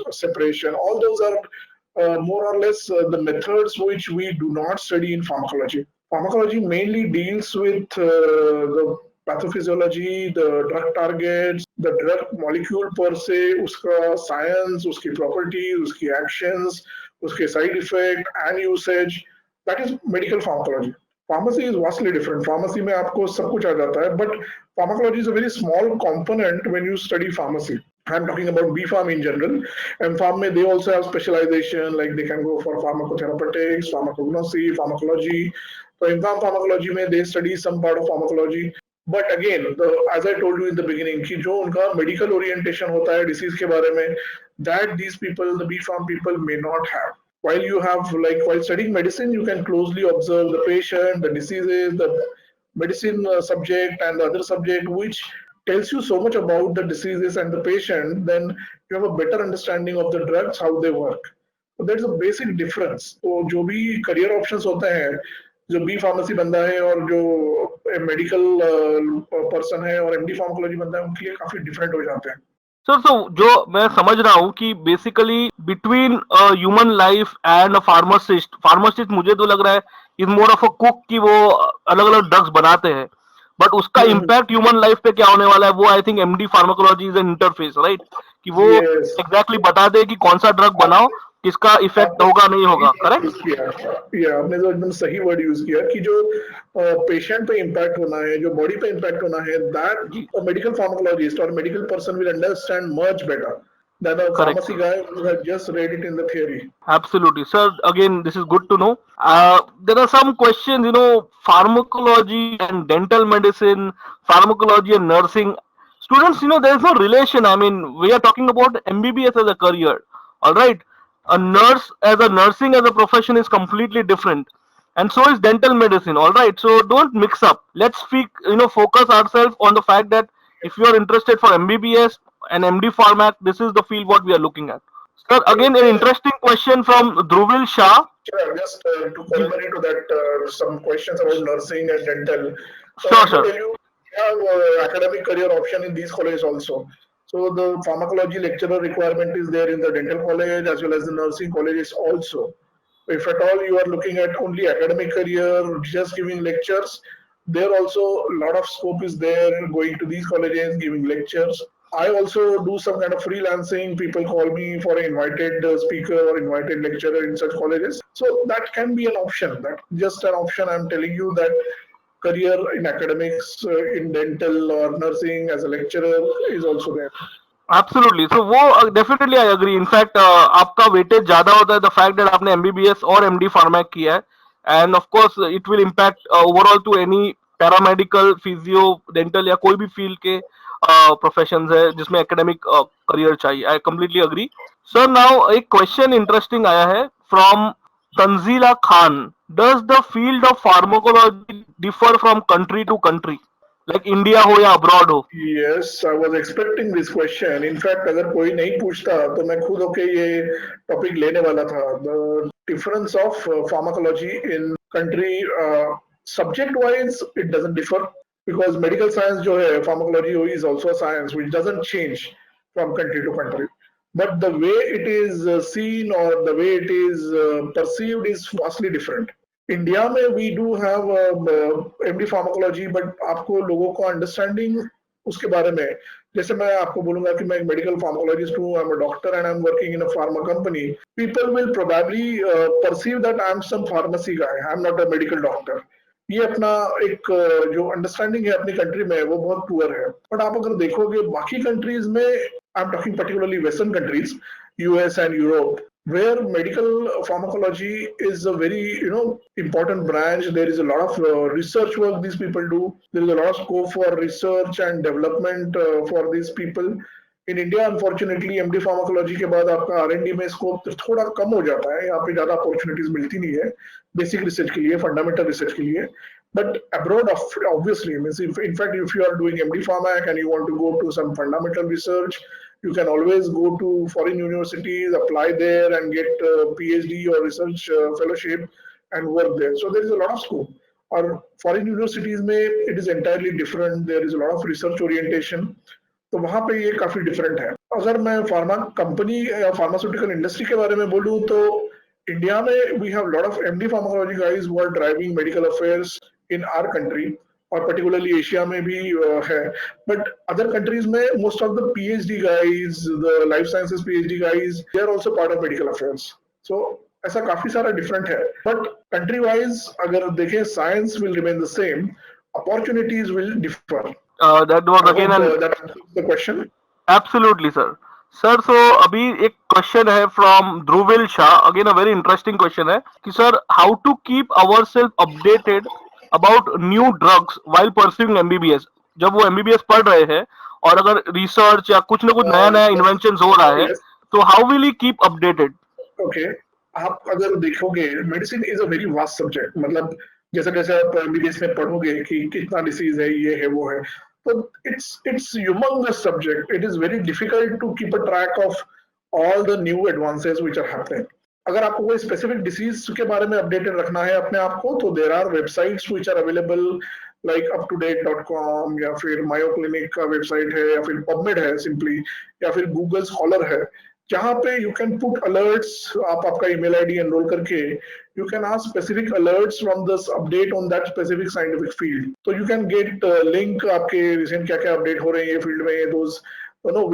B: separation. All those are more or less the methods which we do not study in pharmacology. Pharmacology mainly deals with the pathophysiology, the drug targets, the drug molecule per se, उसका science, उसकी properties, उसकी actions, उसके side effect and usage. That is medical pharmacology. Pharmacy is vastly different. Pharmacy में आपको सब कुछ आ जाता है, but pharmacology is a very small component when you study pharmacy. I'm talking about B Farm in general. And Farm they also have specialization, like they can go for pharmacotherapeutics, pharmacognosy, pharmacology. So in farm pharmacology, they study some part of pharmacology. But again, as I told you in the beginning, कि जो उनका medical orientation होता है disease के बारे में, that these people, the B Farm people, may not have. While you have, like, while studying medicine, you can closely observe the patient, the diseases, the medicine subject, and the other subject, which tells you so much about the diseases and the patient, then you have a better understanding of the drugs, how they work. So there's a basic difference. तो जो भी career options होते हैं, जो B pharmacy बंदा है और जो मेडिकल पर्सन है और एमडी फार्माकोलॉजी बंदा है, उनके लिए काफी डिफरेंट हो जाते हैं.
A: सर, तो जो मैं समझ रहा हूँ कि basically between human life and pharmacist, pharmacist मुझे तो लग रहा है is more of a cook कि वो अलग अलग ड्रग्स बनाते हैं, बट उसका इम्पैक्ट ह्यूमन लाइफ पे क्या होने वाला है वो I think MD pharmacology is an interface, right? कि वो
B: यस,
A: एग्जैक्टली बता दे कि कौन सा ड्रग बनाओ, किसका इफेक्ट
B: आपने
A: होगा नहीं
B: सही
A: होगा,
B: वर्ड
A: करेक्ट?
B: यूज किया. या आपने तो एकदम सही वर्ड यूज किया कि जो पेशेंट पे इम्पैक्ट होना है, जो बॉडी पे इम्पैक्ट होना है,
A: जी,
B: दैट मेडिकल फार्माकोलॉजिस्ट और medical person will understand much better than a
A: correct.
B: pharmacy guy who has just read it in the theory.
A: Absolutely, sir. Again, this is good to know. There are some questions, pharmacology and dental medicine, pharmacology and nursing. Students, there is no relation. I mean, we are talking about MBBS as a career. All right. A nurse as a nursing as a profession is completely different. And so is dental medicine. All right. So don't mix up. Let's speak, focus ourselves on the fact that if you are interested for MBBS and MD format, this is the field what we are looking at. Sir, again, an
B: Okay,
A: interesting question from Dhruvil Shah.
B: sure. Just to
A: Ji,
B: corroborate to that, some questions about nursing and dental. So
A: sure,
B: let me
A: sir.
B: tell you, we have academic career option in these colleges also. So the pharmacology lecturer requirement is there in the dental college as well as the nursing colleges also. If at all you are looking at only academic career, just giving lectures, there also a lot of scope is there going to these colleges, giving lectures. I also do some kind of freelancing. People call me for an invited speaker or invited lecturer in such colleges. So that can be an option. That just an option. I'm telling you that career in academics, in dental or nursing as a lecturer is also there.
A: Absolutely. So वो definitely I agree. In fact, आपका weightage ज़्यादा होता है the fact that आपने MBBS और MD pharmac किया है, and of course it will impact overall to any paramedical, physio, dental या कोई भी field के professions है जिसमें academic career चाहिए. I completely agree. Sir, now एक question interesting आया है from Tanzila Khan. Does the field of pharmacology differ from country to country? Like India हो या abroad हो?
B: Yes, I was expecting this question. In fact, अगर कोई नहीं पूछता तो मैं खुद होके ये टॉपिक लेने वाला था. The difference of pharmacology in country, subject wise it doesn't differ, because medical science जो है pharmacology is also a science which doesn't change from country to country. But the way it is seen or the way it is perceived is vastly different. India में we do have MD pharmacology, but आपको लोगों को understanding उसके बारे में, जैसे मैं आपको बोलूंगा कि मैं एक मेडिकल फार्माकोलॉजिस्ट हूँ, I am a doctor and I am working in a pharma company, people will probably perceive that I am some pharmacy guy, I am not a medical doctor. ये अपना एक जो अंडरस्टैंडिंग है अपनी country में वो बहुत पुअर है। बट आप अगर देखोगे बाकी कंट्रीज में, I am talking particularly western countries, US and Europe, where medical pharmacology is a very important branch. There is a lot of research work these people do. There is a lot of scope for research and development for these people. In India unfortunately MD pharmacology के बाद आपका R&D में scope थोड़ा कम हो जाता है, यहाँ पे ज्यादा अपॉर्चुनिटीज मिलती नहीं है बेसिक रिसर्च के लिए, फंडामेंटल रिसर्च के लिए। But abroad, obviously, means if, in fact, if you are doing MD Pharmac and you want to go to some fundamental research, you can always go to foreign universities, apply there, and get PhD or research fellowship and work there. So there is a lot of scope. Or foreign universities में it is entirely different. There is a lot of research orientation. तो वहाँ पे ये काफी different है। अगर मैं pharma company या फार्मास्यूटिकल इंडस्ट्री के बारे में बोलूँ तो इंडिया में we have lot of MD pharmacology guys who are driving medical affairs in our country, और पर्टिकुलरली एशिया में भी है। बट अदर कंट्रीज में most of the PhD guys, the life sciences PhD guys, they are also part of medical affairs. So ऐसा काफी सारा different है। But country wise अगर देखें science will remain the same, opportunities will differ.
A: That was
B: I
A: again
B: hope
A: an
B: that answers the question.
A: absolutely, sir. Sir so अभी एक question है from Dhruvil Shah, again a very interesting question है कि sir how to keep our self updated about new drugs while pursuing MBBS. जब वो MBBS पढ़ रहे हैं और अगर रिसर्च या कुछ ना कुछ नया नया इन्वेंशन हो रहा है,
B: Yes,
A: तो how will he keep updated?
B: okay. आप अगर देखोगे medicine is a very vast subject, मतलब जैसे जैसे आप एमबीबीएस में पढ़ोगे कि कितना डिसीज है, ये है वो है, तो it's humongous subject. It is very difficult to keep a track of all the new advances which are happening. अगर आपको कोई स्पेसिफिक डिसीज के बारे में अपडेटेड रखना है अपने आप को, तो there are websites which are available like uptodate.com, या फिर मायो क्लिनिक का वेबसाइट है, या फिर पबमेड है सिंपली, या फिर गूगल स्कॉलर है, जहाँ पे यू कैन पुट अलर्ट्स। आप आपका ईमेल आईडी एनरोल करके you can ask specific alerts from this update on that specific scientific field. तो यू कैन गेट लिंक आपके रिसेंट क्या क्या अपडेट हो रहे हैं ये फील्ड में, those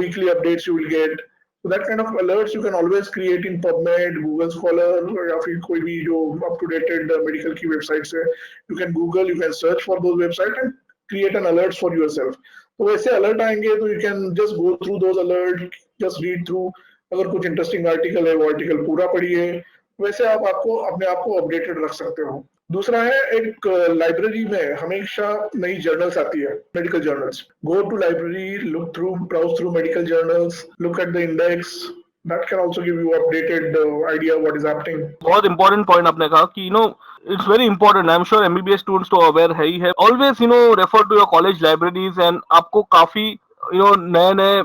B: weekly updates you will get. So that kind of alerts you can always create in PubMed, Google Scholar, या फिर कोई भी जो up to date मेडिकल की वेबसाइट्स है, you can Google, you can search for those websites and create an alerts for yourself. तो वैसे alert आएंगे तो you can just go through those alerts, just read through। अगर कुछ interesting article है वो आर्टिकल पूरा पढ़िए। वैसे आप आपको अपने आप को अपडेटेड रख सकते हो। दूसरा है, एक लाइब्रेरी में हमेशा नई जर्नल्स आती है, medical journals. Go to library, look through, browse through medical journals, look at the index. That can also give you updated idea what is happening.
A: बहुत इंपॉर्टेंट पॉइंट आपने कहा कि इट्स very important, I am sure MBBS students तो aware है ही है। Always refer to your college libraries and आपको काफी नए नए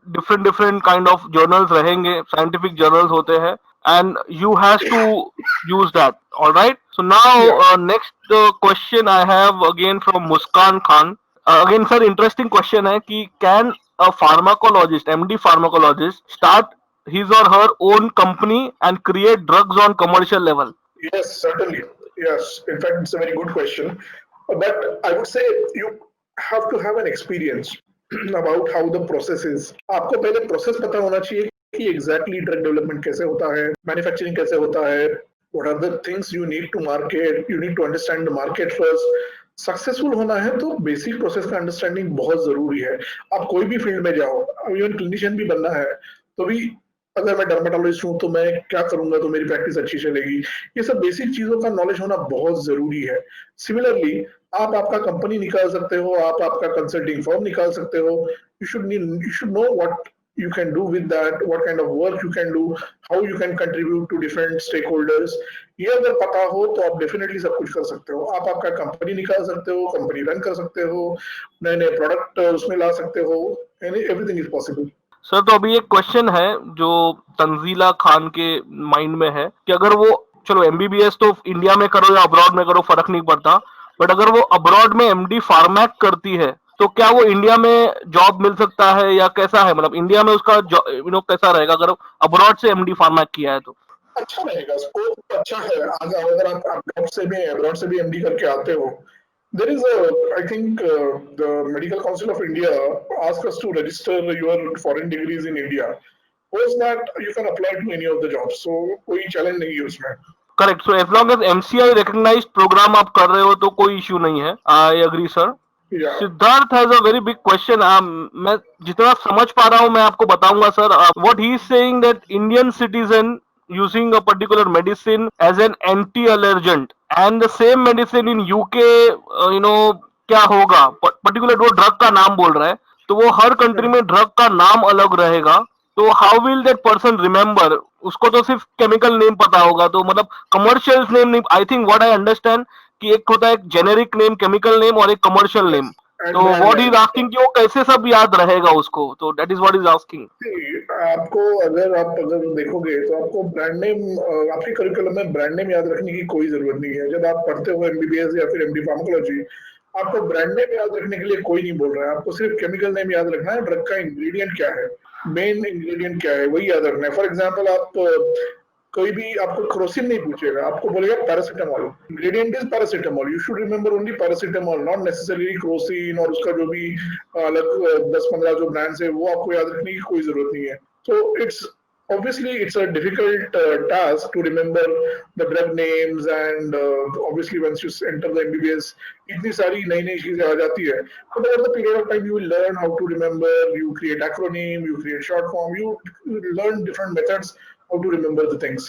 A: different different kind of journals रहेंगे, साइंटिफिक जर्नल्स होते हैं, and you has to use that. All right, so now
B: Yeah.
A: next question I have again from Muskan Khan. Again sir, interesting question है कि can a pharmacologist, MD pharmacologist start his or her own company and create drugs on commercial level?
B: Yes, certainly. Yes, in fact it's a very good question, but I would say you have to have an experience about how the process is। आपको पहले process पता होना चाहिए कि exactly drug development कैसे होता है, manufacturing कैसे होता है, what are the things you need to market, you need to understand the market first। Successful होना है तो बेसिक प्रोसेस का अंडरस्टैंडिंग बहुत जरूरी है। आप कोई भी फील्ड में जाओ, इवन क्लिनिशियन भी बनना है तो भी, अगर मैं डर्माटोलॉजिस्ट हूँ तो मैं क्या करूंगा तो मेरी प्रैक्टिस अच्छी चलेगी, ये सब बेसिक चीजों का नॉलेज होना बहुत जरूरी है। सिमिलरली आप आपका कंपनी निकाल सकते हो, आप आपका कंसल्टिंग फर्म निकाल सकते हो। You should know what you can do with that, what kind of work you can do, how you can contribute to different stakeholders। ये अगर पता हो तो आप डेफिनेटली सब कुछ कर सकते हो। आप आपका कंपनी निकाल सकते हो, कंपनी रन कर सकते हो, नए नए प्रोडक्ट उसमें ला सकते हो, एवरीथिंग इज पॉसिबल।
A: सर तो अभी एक क्वेश्चन है जो तंजीला खान के माइंड में है कि अगर वो, चलो एमबीबीएस तो इंडिया में करो या अब्रॉड में करो फर्क नहीं पड़ता, बट अगर वो अब्रॉड में एमडी फार्मैक करती है तो क्या वो इंडिया में जॉब मिल सकता है या कैसा है, मतलब इंडिया में उसका कैसा रहेगा अगर अब्रॉड से एमडी फार्मैक किया है तो?
B: अच्छा रहेगा, स्कोप अच्छा है। अगर आप अब्रॉड से भी एमडी करके आते हो, There is a, I think the Medical Council of India asked us to register your foreign degrees in India. Post that you can apply to any of the jobs. So कोई challenge नहीं है उसमें.
A: करेक्ट. So as long as MCI recognized program आप कर रहे हो तो कोई इश्यू नहीं है. I agree sir.
B: Yeah.
A: Siddharth has a very big question. मैं जितना समझ पा रहा हूँ मैं आपको बताऊंगा सर. What he is saying that Indian citizen using a particular medicine as an anti-allergent and the same medicine in UK, क्या होगा. पर्टिकुलर वो ड्रग का नाम बोल रहा है तो वो हर कंट्री में ड्रग का नाम अलग रहेगा. तो how will that person remember. उसको तो सिर्फ केमिकल नेम पता होगा तो मतलब कमर्शियल नेम नहीं. I think what I understand कि एक होता है एक जेनेरिक नेम केमिकल नेम और एक कमर्शियल नेम.
B: Yes.
A: तो
B: And brand
A: what is
B: name.
A: Asking कि वो कैसे सब याद रहेगा उसको. तो that is what is asking.
B: आपको अगर देखोगे तो आपको ब्रांड नेम आपके करिकुलम में ब्रांड नेम याद रखने की कोई जरूरत नहीं है. जब आप पढ़ते हो एमबीबीएस या फिर एमडी फार्माकोलॉजी, आपको ब्रांड नेम याद रखने के लिए कोई नहीं बोल रहा है. आपको सिर्फ केमिकल नेम याद रखना है. ड्रग का इंग्रेडिएंट क्या है, मेन इंग्रेडिएंट क्या है, वही याद रखना है. फॉर एग्जाम्पल आप कोई भी आपको क्रोसिन नहीं पूछेगा, आपको बोलेगा paracetamol. Ingredient is paracetamol. You should remember only paracetamol, not necessarily Crocin और उसका जो भी अलग 10-15 जो ब्रांड्स है वो आपको याद रखने की कोई जरूरत नहीं है. So it's a difficult task to remember the drug names and obviously once you enter the MBBS इतनी सारी नई नई चीजें आ जाती है. But over the period of time you will learn how to remember. You create acronym, you create short form, you learn different methods how to remember the things.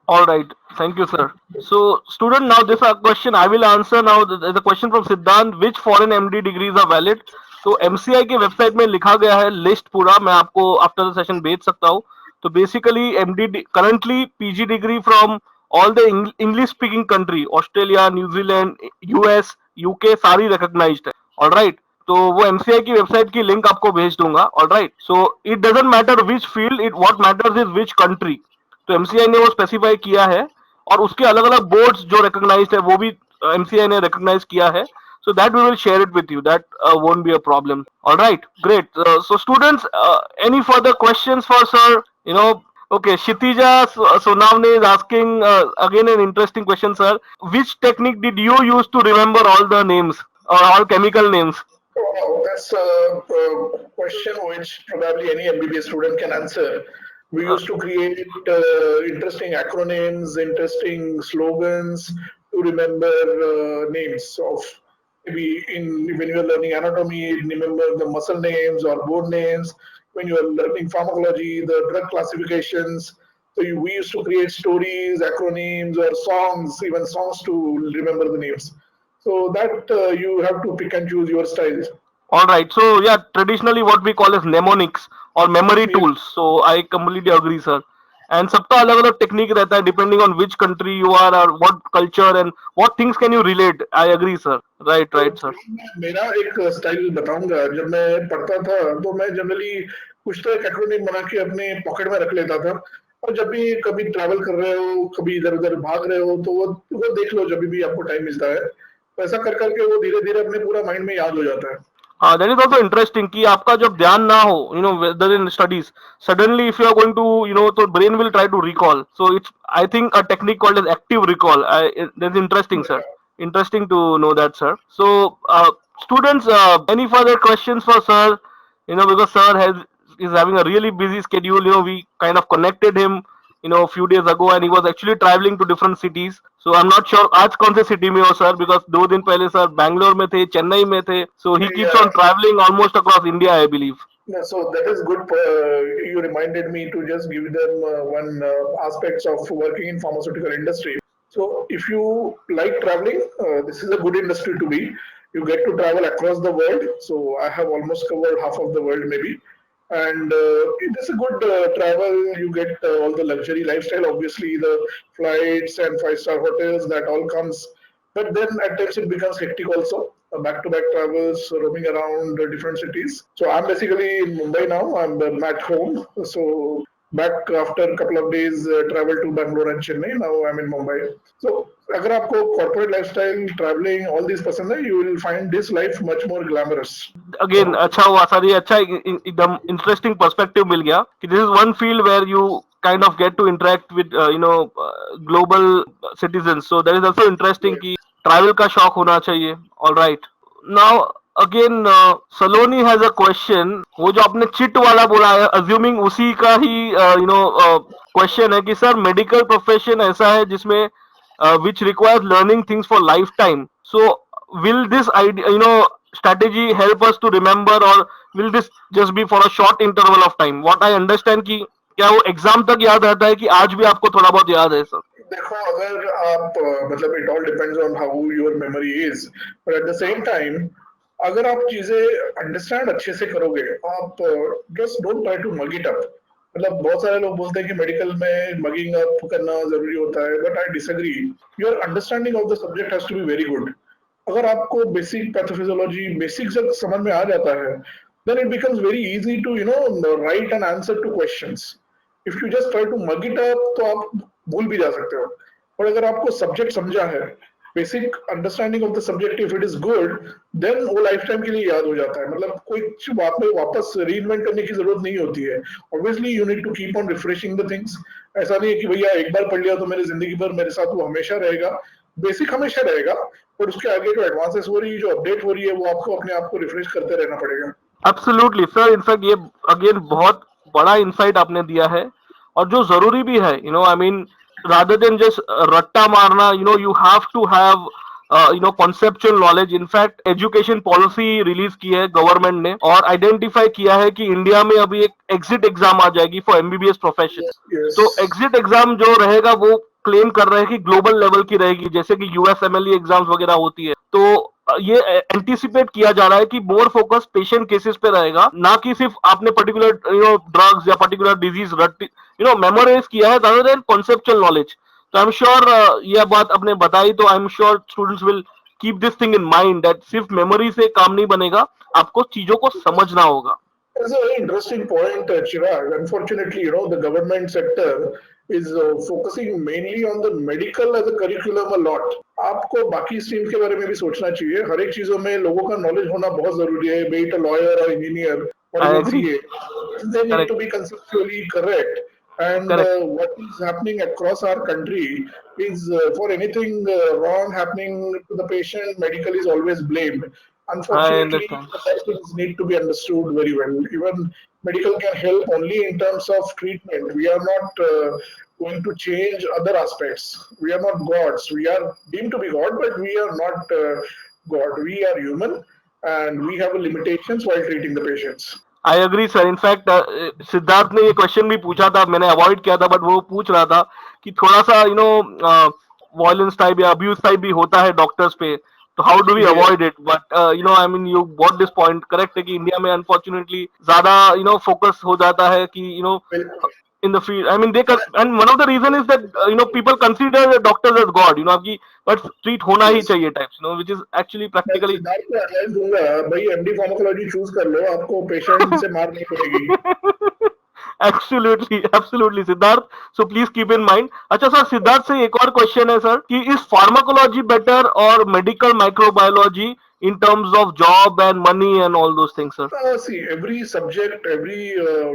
A: All right. Thank you, sir. So, student, now this a question I will answer now. There's a question from Siddhant. Which foreign MD degrees are valid? तो MCI की website में लिखा गया है list पूरा. मैं आपको after the session भेज सकता हूँ. तो basically MD currently PG degree from all the English speaking country, Australia, New Zealand, US, UK सारी रिकॉग्नाइज्ड है. All right. तो वो एमसीआई की वेबसाइट की लिंक आपको भेज दूंगा. All right. So it doesn't matter which field, it what matters is which country. तो एमसीआई ने वो स्पेसिफाई किया है और उसके अलग अलग बोर्ड्स जो रिकॉग्नाइज्ड है वो भी एमसीआई ने रिकॉग्नाइज किया है. So that we will share it with you. That won't be a problem. All right, great. So students, any further questions for sir? Okay. Shitija Sonavne is asking again an interesting question, sir. Which technique did you use to remember all the names or all chemical names?
B: Oh, that's a question which probably any MBBS student can answer. We used to create interesting acronyms, interesting slogans to remember names of maybe when you are learning anatomy, remember the muscle names or bone names. When you are learning pharmacology, the drug classifications. So we used to create stories, acronyms, or songs, even songs to remember the names. So that you have to pick and choose your style.
A: All right. So yeah, traditionally what we call as mnemonics or memory
B: Yes.
A: tools. So I completely agree, sir. And सबका अलग अलग technique रहता है depending on which country you are or what culture and what things can you relate. I agree, sir. Right,
B: तो
A: right, sir.
B: मेरा एक style बताऊंगा. जब मैं पढ़ता था तो मैं जनरली कुछ तो एक एक्रोनिम बना के अपने पॉकेट में रख लेता था. और जब भी कभी ट्रैवल कर रहे हो, कभी इधर उधर भाग रहे हो, तो वो देख लो जब भी आपको टाइम मिलता है. तो ऐसा कर करके वो धीरे धीरे अपने पूरा माइंड में याद हो जाता है.
A: That is also interesting कि आपका जब ध्यान ना हो, whether in studies, suddenly if you are going to, तो brain will try to recall. So it's, I think, a technique called as active recall. That's interesting, sir. Interesting to know that, sir. So, students, any further questions for sir? Because sir is having a really busy schedule. We kind of connected him, a few days ago, and he was actually traveling to different cities. So I'm not sure आज कौन से city में हो sir, because 2 दिन पहले sir Bangalore में थे, चेन्नई में थे. So he keeps
B: Yeah.
A: on traveling almost across India, I believe.
B: Yeah, so that is good. You reminded me to just give them one aspects of working in pharmaceutical industry. So if you like traveling, this is a good industry to be. You get to travel across the world. So I have almost covered half of the world maybe. And it is a good travel. You get all the luxury lifestyle, obviously the flights and 5-star hotels, that all comes. But then at times it becomes hectic also. Back-to-back travels, roaming around different cities. So I'm basically in Mumbai now. I'm at home. So back after a couple of days, travel to Bangalore and Chennai. Now I'm in Mumbai. So अगर आपको corporate lifestyle, traveling, all these पसंद है, you will find this life much more glamorous.
A: Again, अच्छा हुआ sir, ये अच्छा एकदम interesting perspective मिल गया कि this is one field where you kind of get to interact with global citizens. So that is also interesting कि travel का शौक होना चाहिए. All right. Now again Saloni has a question. वो जो आपने चिट वाला बोला है, अज्यूमिंग उसी का ही क्वेश्चन है कि सर मेडिकल प्रोफेशन ऐसा है जिसमें which requires learning things for lifetime. So will this idea, strategy help us to remember, or will this just be for a short interval of time? What I understand कि क्या वो exam तक याद रहता है कि आज भी आपको थोड़ा बहुत याद है सर?
B: देखो, अगर आप मतलब it all depends on how your memory is, but at the same time अगर आप चीजें अंडरस्टैंड अच्छे से करोगे, आप just don't try to mug it up. मतलब बहुत सारे लोग बोलते हैं कि मेडिकल में मगिंग अप करना जरूरी होता है, but I disagree. Your understanding of the subject has to be very good. अगर आपको बेसिक पैथोफिजियोलॉजी बेसिक जब समझ में आ जाता है, then it becomes very easy to write an answer to questions. If you just try to mug it up, तो आप भूल भी जा सकते हो. और अगर आपको सब्जेक्ट समझा है, basic understanding of the subject if it is good, then वो लाइफ टाइम के लिए याद हो जाता है. मतलब कोई वापस रीइन्वेंट करने की जरूरत नहीं होती है. Obviously you need to keep on refreshing the things. ऐसा नहीं है कि भैया एक बार पढ़ लिया तो मेरी जिंदगी भर मेरे साथ वो हमेशा रहेगा. बेसिक हमेशा रहेगा, पर उसके आगे जो एडवांसेस हो रही है, जो अपडेट हो रही है, वो आपको अपने आप को रिफ्रेश करते रहना पड़ेगा.
A: Absolutely sir. इनफैक्ट ये अगेन बहुत बड़ा इंसाइट आपने दिया है, और जो जरूरी भी है. I mean rather than just रट्टा मारना, you have to have conceptual knowledge. In fact education policy release की है गवर्नमेंट ने, और आइडेंटिफाई किया है कि इंडिया में अभी एक एग्जिट एग्जाम आ जाएगी फॉर एमबीबीएस प्रोफेशन.
B: Yes.
A: तो एग्जिट एग्जाम जो रहेगा वो क्लेम कर रहे हैं कि ग्लोबल लेवल की रहेगी, जैसे कि यूएसएमएलई एग्जाम्स वगैरह होती है. तो ये एंटिसिपेट किया जा रहा है कि मोर फोकस पेशेंट केसेस पे रहेगा, ना कि सिर्फ आपने पर्टिकुलर ड्रग्स या पर्टिकुलर डिजीज मेमोराइज किया है, rather than conceptual knowledge. तो आई एम श्योर ये बात आपने बताई, तो I am sure students will keep this thing in mind that सिर्फ मेमोरी से काम नहीं बनेगा, आपको चीजों को समझना होगा.
B: That's a very interesting point, Chirag. Unfortunately, the government sector is focusing mainly on the medical as a curriculum a lot. आपको बाकी स्ट्रीम के बारे में भी सोचना चाहिए. हर एक चीजों में लोगों का नॉलेज होना बहुत जरूरी है. बी इट अ लॉयर और engineer or
A: I
B: even
A: agree.
B: CA, they need
A: correct.
B: to be conceptually correct. And
A: correct.
B: what is happening across our country is for anything wrong happening to the patient, medical is always blamed.
A: I
B: Unfortunately,
A: understand.
B: such things need to be understood very well. Even medical can help only in terms of treatment. We are not going to change other aspects. We are not gods. We are deemed to be God, but we are not God. We are human, and we have limitations while treating the patients.
A: I agree sir. In fact Siddharth ने ये question भी पूछा था, मैंने avoid किया था, but वो पूछ रहा था कि थोड़ा सा वायलेंस टाइप या अब्यूज टाइप भी होता है डॉक्टर्स पे, तो how do we
B: Yes.
A: Avoid it. But I mean you got this point correct है कि इंडिया में अनफॉर्चुनेटली ज्यादा फोकस हो जाता है कि
B: Well,
A: in the field. I mean, and one of the reason is that people consider the doctors as God. आपकी but treat होना ही
B: yes.
A: चाहिए टाइप्स, which is actually
B: मैं
A: practically.
B: सिद्धार्थ को एडवाइस दूंगा, भाई एमडी फार्माकोलॉजी चूज कर लो, आपको patient से मार नहीं पड़ेगी.
A: Absolutely absolutely Siddharth. So please keep in mind. अच्छा सर, सिद्धार्थ से एक और क्वेश्चन है सर कि इज फार्माकोलॉजी बेटर और medical microbiology in terms of job and money and all those things, sir?
B: See, every subject, every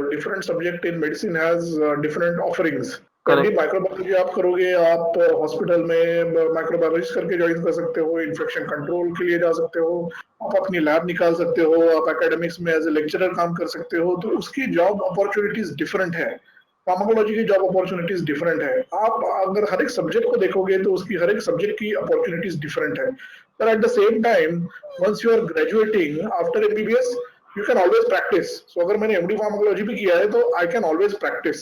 B: different subject in medicine has different offerings. MD
A: Correct.
B: Microbiology आप करोगे, आप hospital में microbiologist करके join कर सकते हो, infection control के लिए जा सकते हो, आप अपनी लैब निकाल सकते हो, आप एकेडमिक्स में एज ए लेक्चरर काम कर सकते हो. तो उसकी जॉब अपॉर्चुनिटीज डिफरेंट है. फार्माकोलॉजी की जॉब अपॉर्चुनिटीज डिफरेंट है. आप अगर हर एक सब्जेक्ट को देखोगे तो उसकी हर एक सब्जेक्ट की अपॉर्चुनिटीज डिफरेंट है. But at the same time, once you are graduating after MBBS, you can always practice. So अगर मैंने MD फार्माकोलॉजी भी किया है तो I can always practice.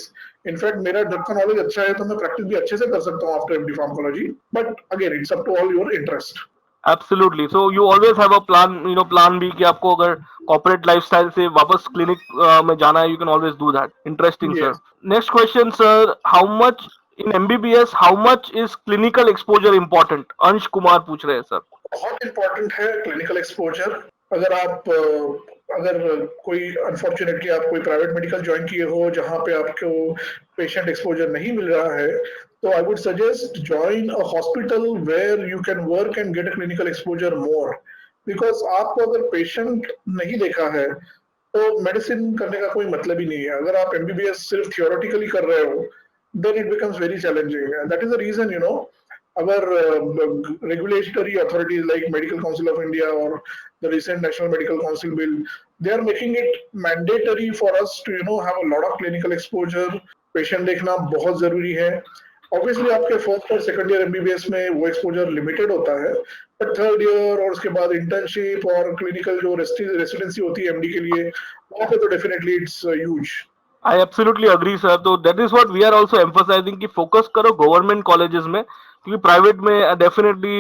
B: In fact मेरा ड्रग का नॉलेज अच्छा है तो मैं प्रैक्टिस भी अच्छे से कर सकता हूँ after MD pharmacology. But again it's up to all your interest.
A: Absolutely. So you always have a plan, plan B कि आपको अगर कॉर्पोरेट लाइफस्टाइल से वापस क्लिनिक में जाना है, you can always do that. Interesting sir.
B: Yes.
A: Next question sir, how much in MBBS, how much is clinical exposure important? अंश कुमार पूछ रहे हैं सर.
B: बहुत इंपॉर्टेंट है क्लिनिकल एक्सपोजर. अगर आप अगर कोई अनफॉर्चुनेटली आप कोई प्राइवेट मेडिकल ज्वाइन किए हो जहां पे आपको पेशेंट एक्सपोजर नहीं मिल रहा है, तो I would suggest join a hospital where you can work and get a clinical exposure more. Because आपको अगर पेशेंट नहीं देखा है तो मेडिसिन करने का कोई मतलब ही नहीं है. अगर आप एमबीबीएस सिर्फ थियोरेटिकली कर रहे हो, then it becomes very challenging. And that is the reason, our regulatory authorities like Medical Council of India or the recent National Medical Council bill, they are making it mandatory for us to have a lot of clinical exposure. Patient देखना बहुत जरूरी है. Obviously आपके first और second year MBBS में वो exposure limited होता है, बट थर्ड ईयर और उसके बाद इंटर्नशिप और क्लिनिकल जो रेसिडेंसी होती है एमडी के लिए, वहाँ पे तो definitely it's huge.
A: I absolutely agree, sir. तो that is what we are also emphasizing कि focus करो गवर्नमेंट कॉलेजेस में, क्योंकि प्राइवेट में डेफिनेटली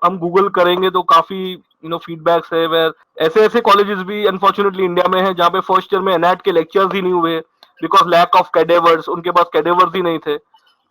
A: हम गूगल करेंगे तो काफी फीडबैक्स है वेयर ऐसे ऐसे कॉलेजेस भी अनफॉर्चुनेटली इंडिया में है जहाँ पे फर्स्ट ईयर में एनएट के लेक्चर्स ही नहीं हुए बिकॉज लैक ऑफ कैडेवर्स, उनके पास कैडेवर्स ही नहीं थे.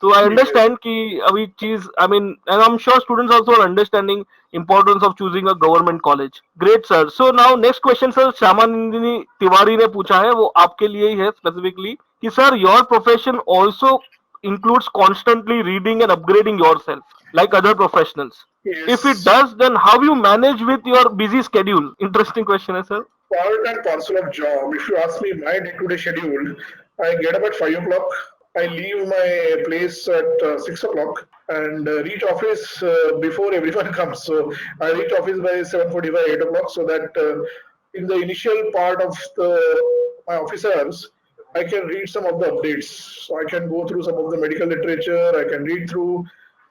A: तो आई अंडरस्टैंड कि अभी चीज I mean and I am sure students also are understanding importance of choosing a government college. Great, sir. So now next question, sir. Shamanindini Tiwari ने पूछा है, वो आपके लिए ही है specifically कि sir your profession also includes constantly reading and upgrading yourself like other professionals. If it
B: Yes.
A: does, then how you manage with your busy schedule? Interesting question, hai, sir.
B: Part and parcel of job. If you ask me my day-to-day schedule, I get up at 5 o'clock. I leave my place at 6 o'clock and reach office before everyone comes. So I reach office by 7:45, 8 o'clock, so that in the initial part of the my office hours, I can read some of the updates. So I can go through some of the medical literature. I can read through,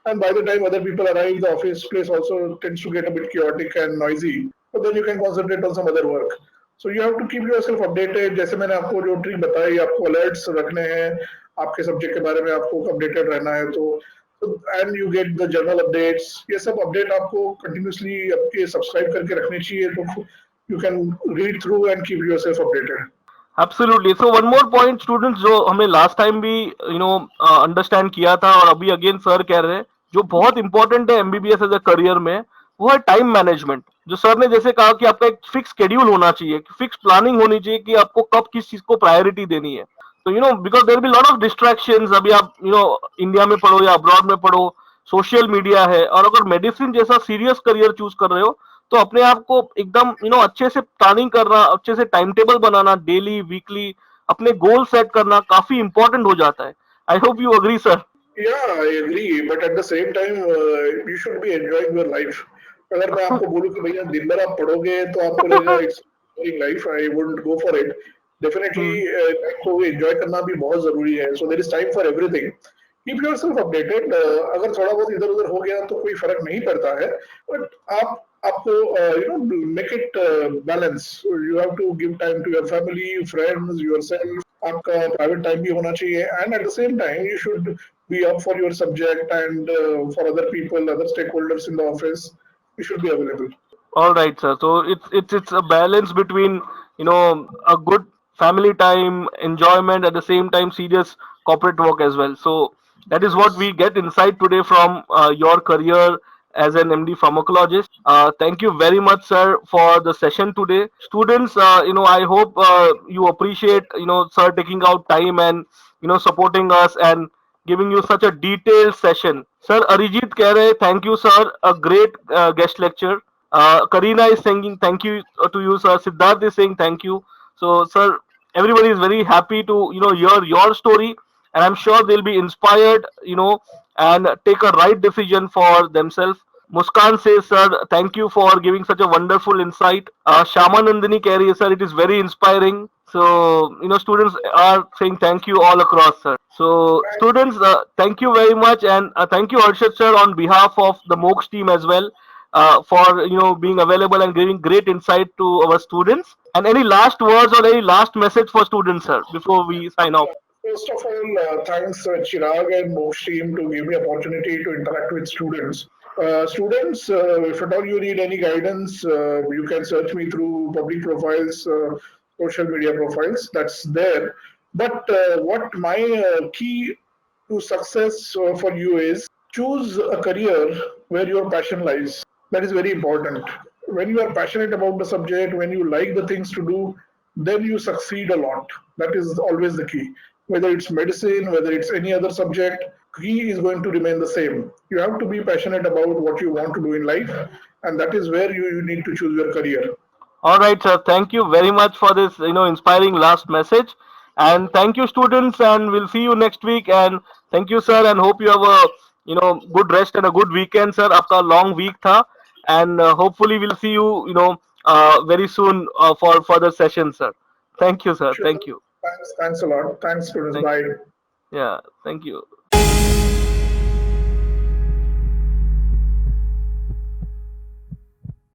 B: and by the time other people arrive, the office place also tends to get a bit chaotic and noisy. But then you can concentrate on some other work. So you have to keep yourself updated. जैसे मैंने आपको जो trick बताई, आपको alerts रखने हैं, आपके subject के बारे में आपको अपडेटेड रहना है, तो and you get the journal updates. ये सब अपडेट आपको कंटिन्यूसली आपके सब्सक्राइब करके रखनी चाहिए, तो you can read through and keep yourself updated.
A: Absolutely. So one more point, students, जो हमने लास्ट टाइम भी अंडरस्टैंड किया था और अभी अगेन सर कह रहे हैं, जो बहुत इंपॉर्टेंट है एमबीबीएस एज अ करियर में, वो है टाइम मैनेजमेंट. जो सर ने जैसे कहा कि आपका एक फिक्स शेड्यूल होना चाहिए, फिक्स प्लानिंग होनी चाहिए कि आपको कब किस चीज को प्रायोरिटी देनी है. तो because there be lot of distractions. अभी आप इंडिया में पढ़ो या अब्रॉड में पढ़ो, सोशल मीडिया है, और अगर मेडिसिन जैसा सीरियस करियर चूज कर रहे हो तो अपने आप को एकदम अच्छे से प्लानिंग करना, अच्छे से टाइम टेबल बनाना, डेली वीकली अपने गोल सेट करना काफी इंपॉर्टेंट हो जाता है. I hope you agree, sir.
B: Yeah, I agree, but at the same time, you should be enjoying your life. अगर मैं आपको बोलूँ कि भैया दिन भर आप पढ़ोगे तो आपको लगेगा it's boring life, I wouldn't go for it. Definitely life को एंजॉय करना भी बहुत जरूरी है. So there is time for everything. Keep yourself updated. अगर थोड़ा बहुत इधर उधर हो गया तो कोई फर्क नहीं पड़ता है, बट आप आपको make it balance. You have to give time to your family, friends, yourself. आपका प्राइवेट टाइम भी होना चाहिए, and at the same time you should be up for your subject, and for other people, other stakeholders in the office, you should be available.
A: All right, sir. So it's a balance between a good family time, enjoyment, at the same time serious corporate work as well. So that is what
B: Yes.
A: we get insight today from your career as an MD pharmacologist. Thank you very much, sir, for the session today. Students, I hope you appreciate sir taking out time and supporting us and giving you such a detailed session. Sir, Arijit कह रहे thank you, sir, a great guest lecture. Karina is saying thank you to you, sir. Siddharth is saying thank you. So, sir, everybody is very happy to hear your story, and I'm sure they'll be inspired, and take a right decision for themselves. Muskan says, sir, thank you for giving such a wonderful insight. Shama Nandini Carey, sir, it is very inspiring. So, students are saying thank you all across, sir. So, students, thank you very much, and thank you, Arshad, sir, on behalf of the MOOCs team as well, for being available and giving great insight to our students. And any last words or any last message for students, sir, before we sign off?
B: First of all, thanks Chirag and Mosh team to give me opportunity to interact with students. Students, if at all you need any guidance, you can search me through public profiles, social media profiles. That's there. But what my key to success for you is choose a career where your passion lies. That is very important. When you are passionate about the subject, when you like the things to do, then you succeed a lot. That is always the key. Whether it's medicine, whether it's any other subject, key is going to remain the same. You have to be passionate about what you want to do in life, and that is where you need to choose your career.
A: All right, sir. Thank you very much for this, inspiring last message. And thank you, students. And we'll see you next week. And thank you, sir. And hope you have a, good rest and a good weekend, sir. आपका long week था, and hopefully we'll see you, very soon for further sessions, sir. Thank you, sir.
B: Sure.
A: Thank you.
B: Thanks a lot. Thanks, students.
A: Thank you.
B: Bye.
A: Yeah. Thank you.